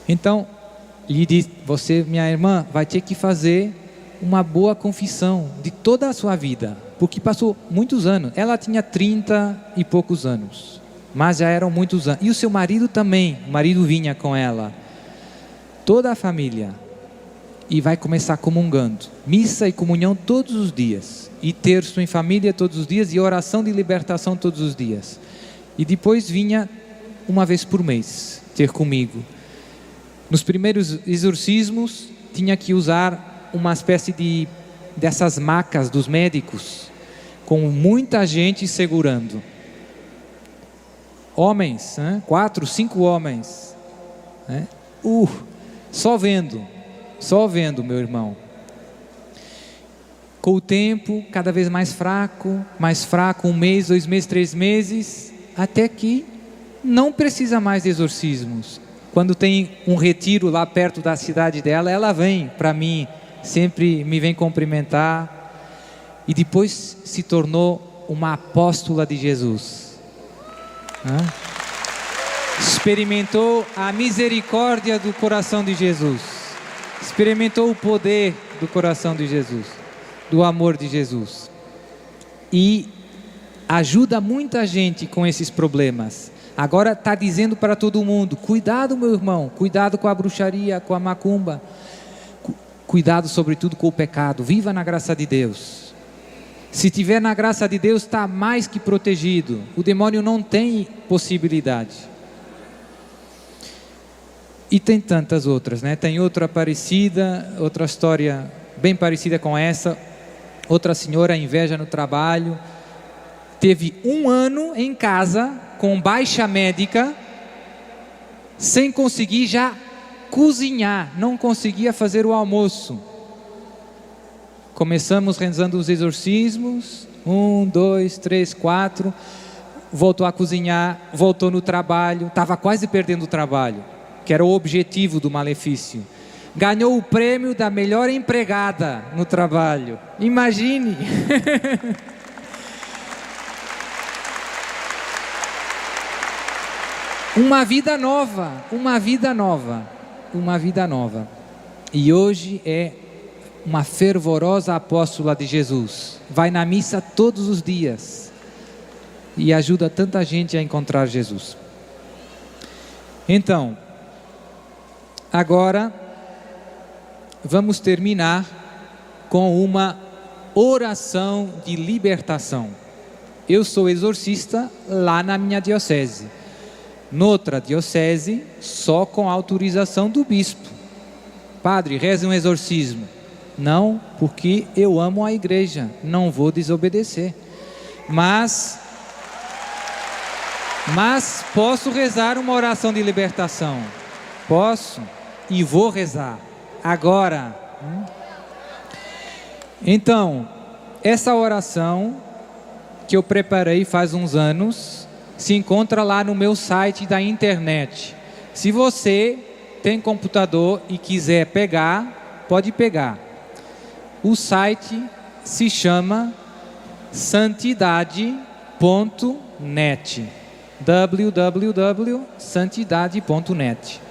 Então, lhe diz: você, minha irmã, vai ter que fazer uma boa confissão de toda a sua vida, porque passou muitos anos. Ela tinha 30 e poucos anos, mas já eram muitos anos. E o seu marido também, o marido vinha com ela, toda a família, e vai começar comungando, missa e comunhão todos os dias, e terço em família todos os dias, e oração de libertação todos os dias. E depois vinha uma vez por mês ter comigo. Nos primeiros exorcismos tinha que usar uma espécie dessas macas dos médicos, com muita gente segurando. Homens, 4, 5 homens, só vendo, meu irmão. Com o tempo, cada vez mais fraco, 1 mês, 2 meses, 3 meses, até que não precisa mais de exorcismos. Quando tem um retiro lá perto da cidade dela, ela vem para mim, sempre me vem cumprimentar, e depois se tornou uma apóstola de Jesus. Experimentou a misericórdia do coração de Jesus, experimentou o poder do coração de Jesus, do amor de Jesus, e ajuda muita gente com esses problemas. Agora está dizendo para todo mundo: cuidado, meu irmão, cuidado com a bruxaria, com a macumba, cuidado sobretudo com o pecado, viva na graça de Deus. Se tiver na graça de Deus, está mais que protegido, o demônio não tem possibilidade. E tem tantas outras, Tem outra parecida, outra história bem parecida com essa. Outra senhora, inveja no trabalho, teve 1 ano em casa com baixa médica, sem conseguir já cozinhar, não conseguia fazer o almoço. Começamos rezando os exorcismos, 1, 2, 3, 4, voltou a cozinhar, voltou no trabalho, estava quase perdendo o trabalho, que era o objetivo do malefício. Ganhou o prêmio da melhor empregada no trabalho, imagine! Uma vida nova, uma vida nova, uma vida nova. E hoje é uma fervorosa apóstola de Jesus. Vai na missa todos os dias e ajuda tanta gente a encontrar Jesus. Então, agora vamos terminar com uma oração de libertação. Eu sou exorcista lá na minha diocese. Noutra diocese, só com autorização do bispo. Padre, reze um exorcismo. Não, porque eu amo a igreja, não vou desobedecer. Mas posso rezar uma oração de libertação. Posso e vou rezar. Agora. Então, essa oração que eu preparei faz uns anos, se encontra lá no meu site da internet. Se você tem computador e quiser pegar, pode pegar. O site se chama santidade.net, www.santidade.net.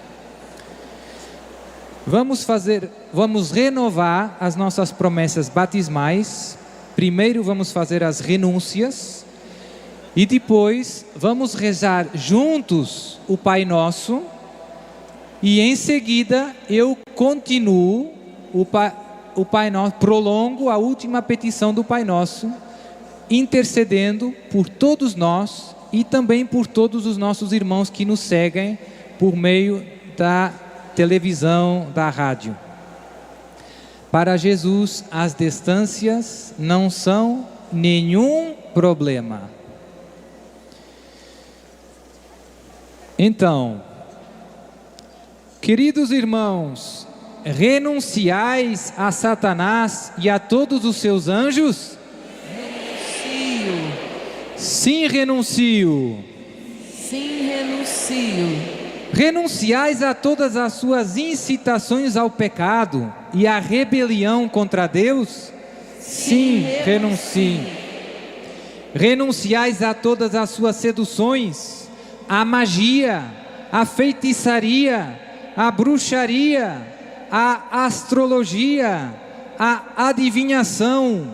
Vamos renovar as nossas promessas batismais. Primeiro vamos fazer as renúncias e depois vamos rezar juntos o Pai Nosso, e em seguida eu continuo o Pai Nosso, prolongo a última petição do Pai Nosso, intercedendo por todos nós e também por todos os nossos irmãos que nos seguem por meio da televisão, da rádio. Para Jesus, as distâncias não são nenhum problema. Então, queridos irmãos, renunciais a Satanás e a todos os seus anjos? Renuncio. Sim, renuncio. Sim, renuncio. Renunciais a todas as suas incitações ao pecado e à rebelião contra Deus? Sim, renuncio. Renunciais a todas as suas seduções, à magia, à feitiçaria, à bruxaria, à astrologia, à adivinhação,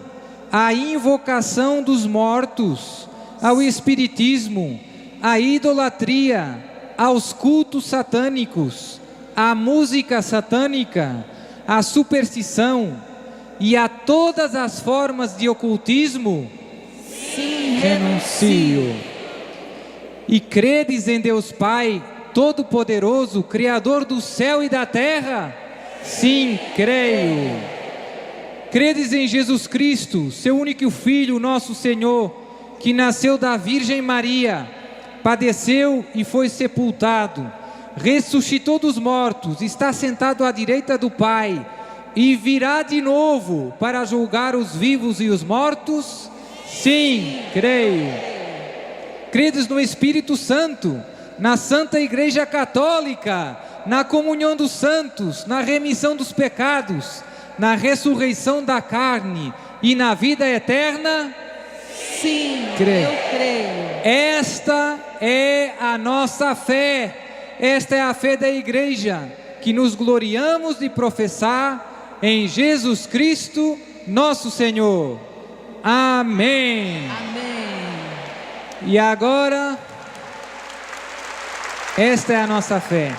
à invocação dos mortos, ao espiritismo, à idolatria, aos cultos satânicos, à música satânica, à superstição e a todas as formas de ocultismo? Sim, renuncio. E credes em Deus Pai Todo-Poderoso, Criador do céu e da terra? Sim, creio. Credes em Jesus Cristo, seu único Filho, nosso Senhor, que nasceu da Virgem Maria, padeceu e foi sepultado, ressuscitou dos mortos, está sentado à direita do Pai e virá de novo para julgar os vivos e os mortos? Sim, creio. Credes no Espírito Santo, na Santa Igreja Católica, na comunhão dos santos, na remissão dos pecados, na ressurreição da carne e na vida eterna? Sim, creio. Eu creio. Esta é a nossa fé, esta é a fé da Igreja, que nos gloriamos de professar em Jesus Cristo, nosso Senhor. Amém. Amém. E agora, esta é a nossa fé.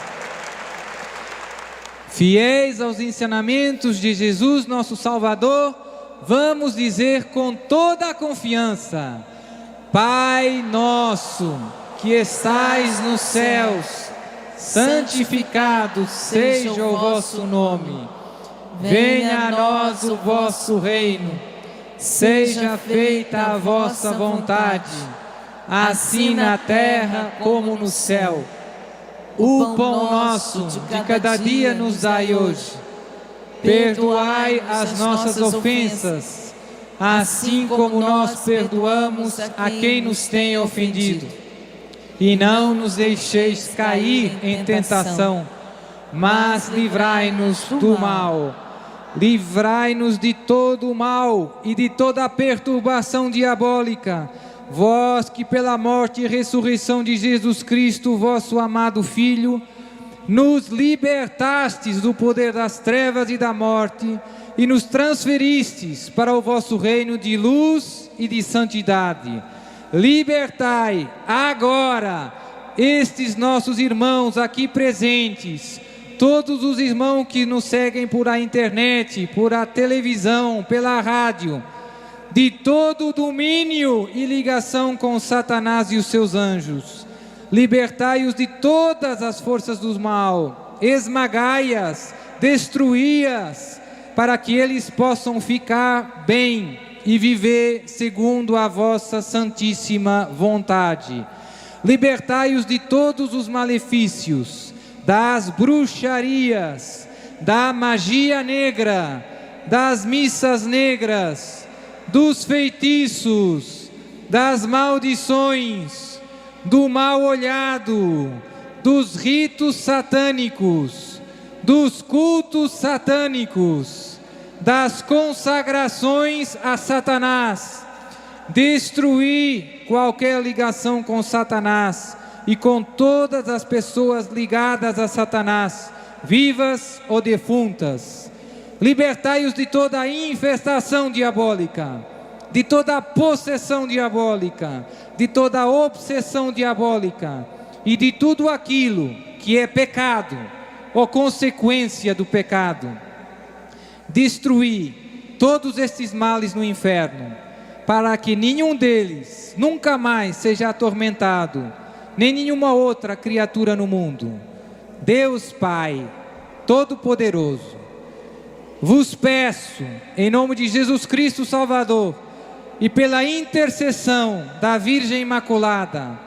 Fiéis aos ensinamentos de Jesus, nosso Salvador, vamos dizer com toda a confiança: Pai nosso, que estais nos céus, santificado seja o vosso nome. Venha a nós o vosso reino. Seja feita a vossa vontade, assim na terra como no céu. O pão nosso de cada dia nos dai hoje. Perdoai as nossas ofensas, assim como nós perdoamos a quem nos tem ofendido. E não nos deixeis cair em tentação, mas livrai-nos do mal. Livrai-nos de todo o mal e de toda a perturbação diabólica, vós que pela morte e ressurreição de Jesus Cristo, vosso amado Filho, nos libertastes do poder das trevas e da morte e nos transferistes para o vosso reino de luz e de santidade. Libertai agora estes nossos irmãos aqui presentes, todos os irmãos que nos seguem por a internet, por a televisão, pela rádio, de todo o domínio e ligação com Satanás e os seus anjos. Libertai-os de todas as forças do mal, esmagai-as, destruí-as, para que eles possam ficar bem e viver segundo a vossa santíssima vontade. Libertai-os de todos os malefícios, das bruxarias, da magia negra, das missas negras, dos feitiços, das maldições, do mal olhado, dos ritos satânicos, dos cultos satânicos, das consagrações a Satanás. Destruir qualquer ligação com Satanás e com todas as pessoas ligadas a Satanás, vivas ou defuntas. Libertai-os de toda a infestação diabólica, de toda a possessão diabólica, de toda a obsessão diabólica e de tudo aquilo que é pecado ou consequência do pecado. Destruir todos estes males no inferno, para que nenhum deles nunca mais seja atormentado, nem nenhuma outra criatura no mundo. Deus Pai Todo-Poderoso, vos peço, em nome de Jesus Cristo Salvador, e pela intercessão da Virgem Imaculada,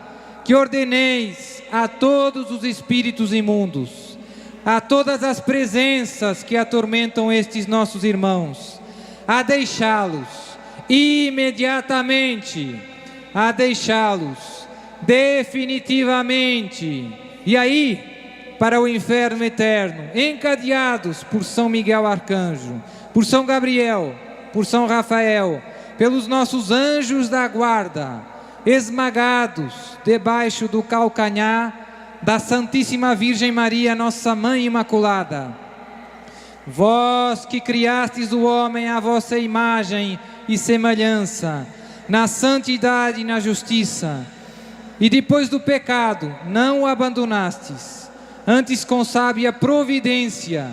que ordeneis a todos os espíritos imundos, a todas as presenças que atormentam estes nossos irmãos, a deixá-los imediatamente, a deixá-los definitivamente, e aí para o inferno eterno, encadeados por São Miguel Arcanjo, por São Gabriel, por São Rafael, pelos nossos anjos da guarda, esmagados debaixo do calcanhar da Santíssima Virgem Maria, nossa Mãe Imaculada. Vós que criastes o homem à vossa imagem e semelhança, na santidade e na justiça, e depois do pecado não o abandonastes, antes com sábia providência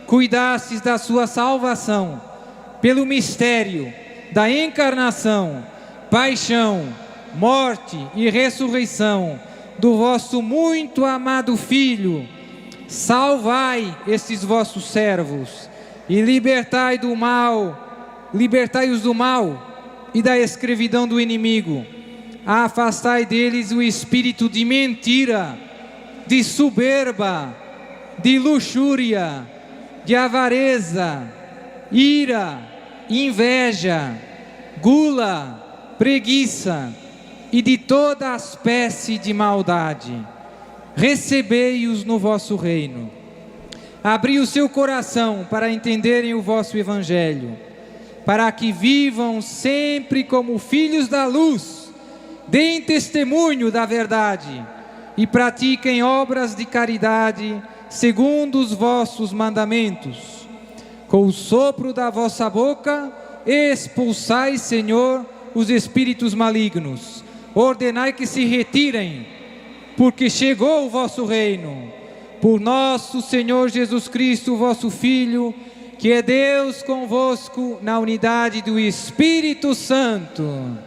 cuidastes da sua salvação, pelo mistério da encarnação, paixão, morte e ressurreição do vosso muito amado Filho. Salvai estes vossos servos e libertai-os do mal e da escravidão do inimigo. Afastai deles o espírito de mentira, de soberba, de luxúria, de avareza, ira, inveja, gula, preguiça e de toda a espécie de maldade. Recebei-os no vosso reino. Abri o seu coração para entenderem o vosso evangelho, para que vivam sempre como filhos da luz, deem testemunho da verdade e pratiquem obras de caridade segundo os vossos mandamentos. Com o sopro da vossa boca expulsai, Senhor, os espíritos malignos. Ordenai que se retirem, porque chegou o vosso reino. Por nosso Senhor Jesus Cristo, vosso Filho, que é Deus convosco na unidade do Espírito Santo.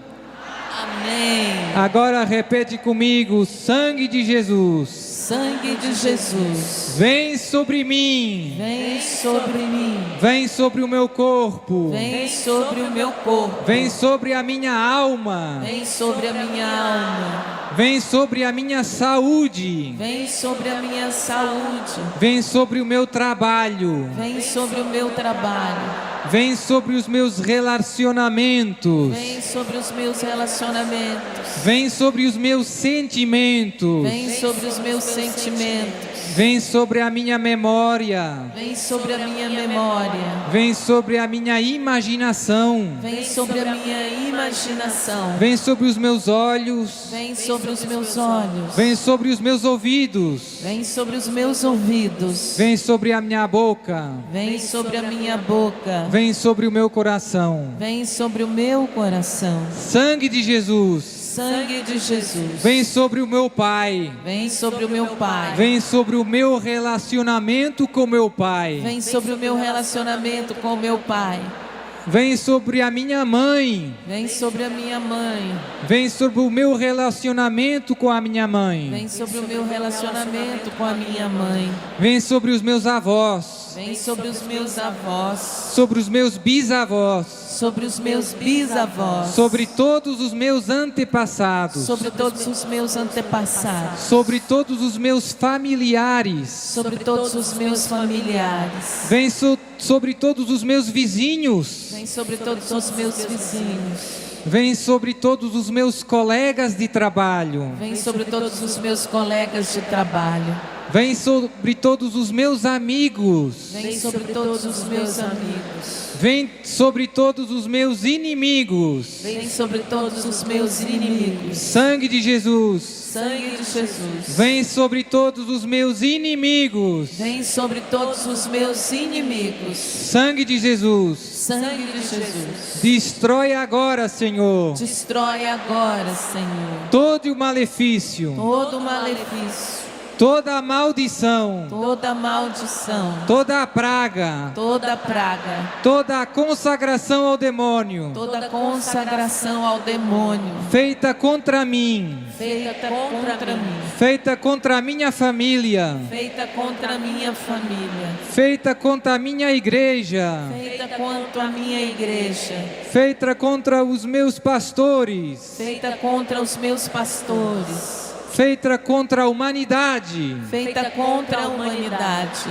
Amém. Agora repete comigo: sangue de Jesus, Sangue de Jesus, vem sobre mim, vem sobre mim. vem sobre o meu corpo, Vem sobre o meu corpo. vem sobre a minha alma, Vem sobre a minha alma. vem sobre a minha saúde, Vem sobre a minha saúde. vem sobre o meu trabalho, Vem sobre o meu trabalho. vem sobre os meus relacionamentos, Vem sobre os meus relacionamentos. vem sobre os meus sentimentos, Vem sobre os meus sentimentos. vem sobre a minha memória, Vem sobre a minha memória. vem sobre a minha imaginação, Vem sobre a minha imaginação. vem sobre os meus olhos, Vem sobre os meus olhos. vem sobre os meus ouvidos, Vem sobre os meus ouvidos. vem sobre a minha boca, Vem sobre a minha boca. vem sobre o meu coração. Vem sobre o meu coração. Sangue de Jesus, Sangue de Jesus. vem sobre o meu Pai, Vem sobre o meu Pai. vem sobre o meu relacionamento com meu Pai, Vem sobre o meu relacionamento com o meu Pai. vem sobre a minha mãe, Vem sobre a minha mãe. vem sobre o meu relacionamento com a minha mãe, Vem sobre o meu relacionamento com a minha mãe. vem sobre os meus avós, Vem sobre os meus avós. sobre os meus bisavós, Sobre os meus bisavós. sobre todos os meus antepassados, Sobre todos os meus antepassados. sobre todos os meus familiares, Sobre todos os meus familiares. vem sobre todos os meus vizinhos, Vem sobre todos os meus vizinhos. vem sobre todos os meus colegas de trabalho, Vem sobre todos os meus colegas de trabalho. vem sobre todos os meus amigos, Vem sobre todos os meus amigos. vem sobre todos os meus inimigos. Vem sobre todos os meus inimigos. Sangue de Jesus, Sangue de Jesus. vem sobre todos os meus inimigos. Vem sobre todos os meus inimigos. Sangue de Jesus, Sangue de Jesus. destrói agora, Senhor, Destrói agora, Senhor, todo o malefício, todo o malefício, toda a maldição, toda a maldição, toda a praga, toda a praga, toda a consagração ao demônio, toda a consagração ao demônio, feita contra mim, feita contra mim, feita contra a minha família, feita contra a minha família, feita contra a minha igreja, feita contra a minha igreja, feita contra os meus pastores, feita contra os meus pastores, feita contra a humanidade. feita contra a humanidade.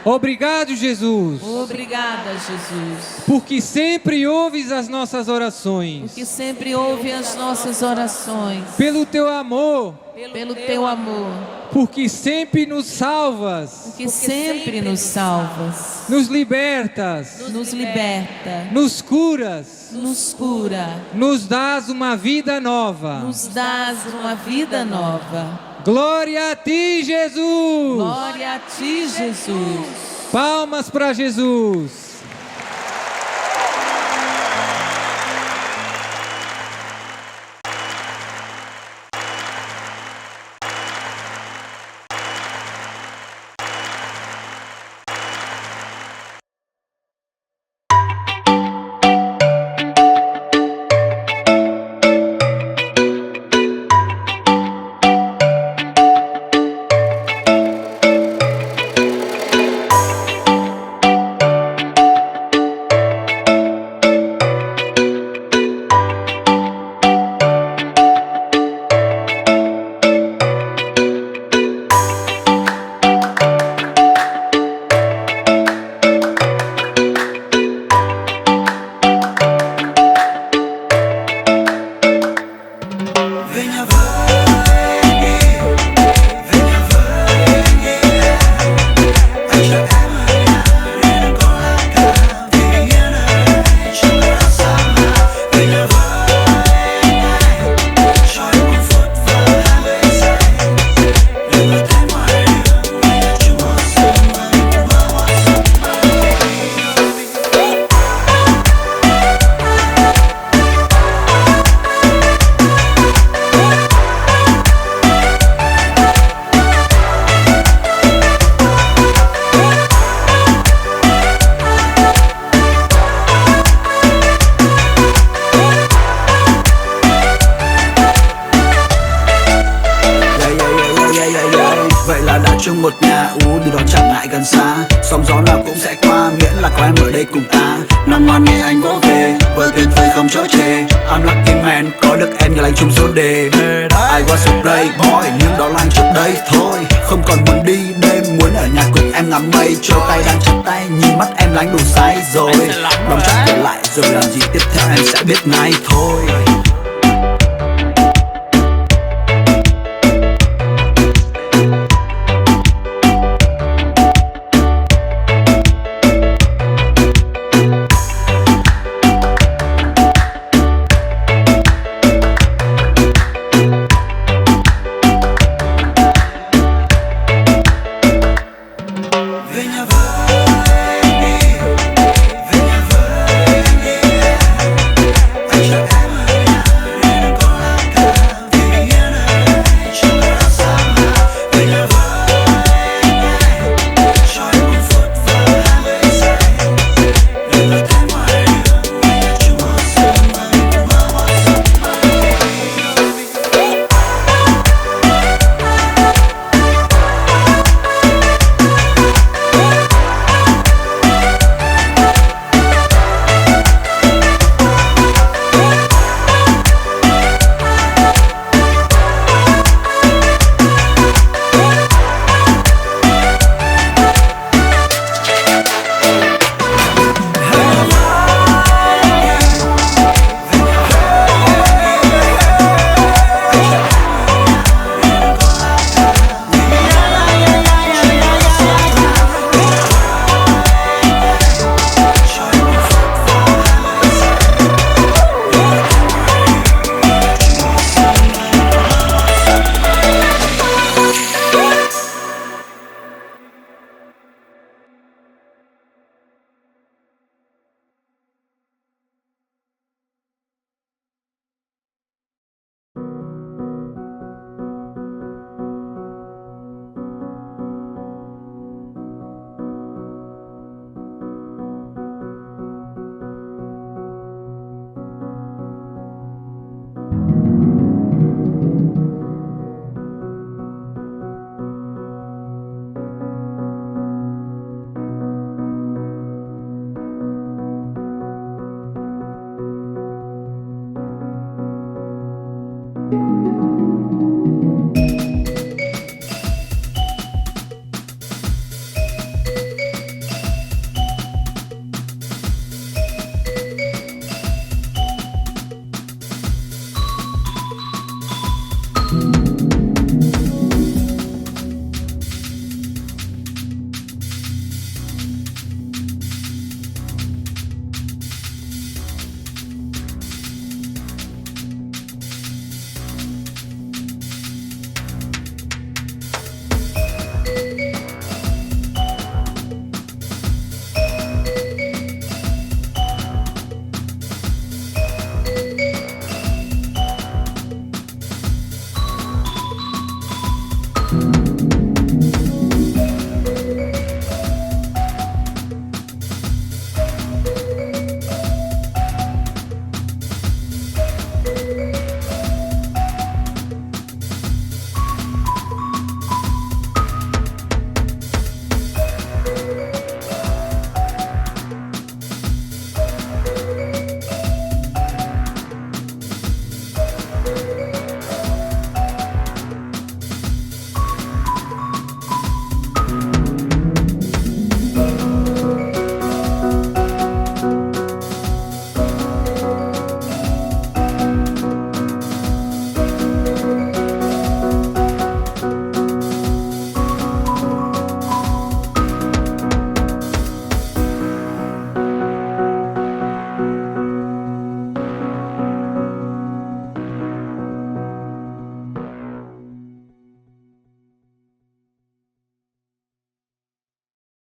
Obrigado, Jesus, Obrigada, Jesus, porque sempre ouves as nossas orações. que sempre ouve as nossas orações, Pelo teu amor, pelo teu amor, porque sempre nos salvas, que sempre nos salvas, nos libertas, nos liberta, nos curas, nos cura, nos dás uma vida nova. nos dás uma vida nova. Glória a ti, Jesus! Glória a ti, Jesus. Palmas para Jesus! chung một nhà, điều đó chẳng ngại gần xa. Sóng gió nào cũng sẽ qua, miễn là có em ở đây cùng ta. Nằm ngoan nghe anh vỗ về, với tuyệt vời không chỗ chê. I'm lucky man, có được em như lành chung số đề. I was a playboy, nhưng đó là anh trước đây thôi. Không còn muốn đi đêm, muốn ở nhà cùng em ngắm mây trôi. Tay đang chặt tay, nhìn mắt em lánh đủ say rồi. Đóng chắc trở lại rồi làm gì tiếp theo em sẽ biết ngay thôi.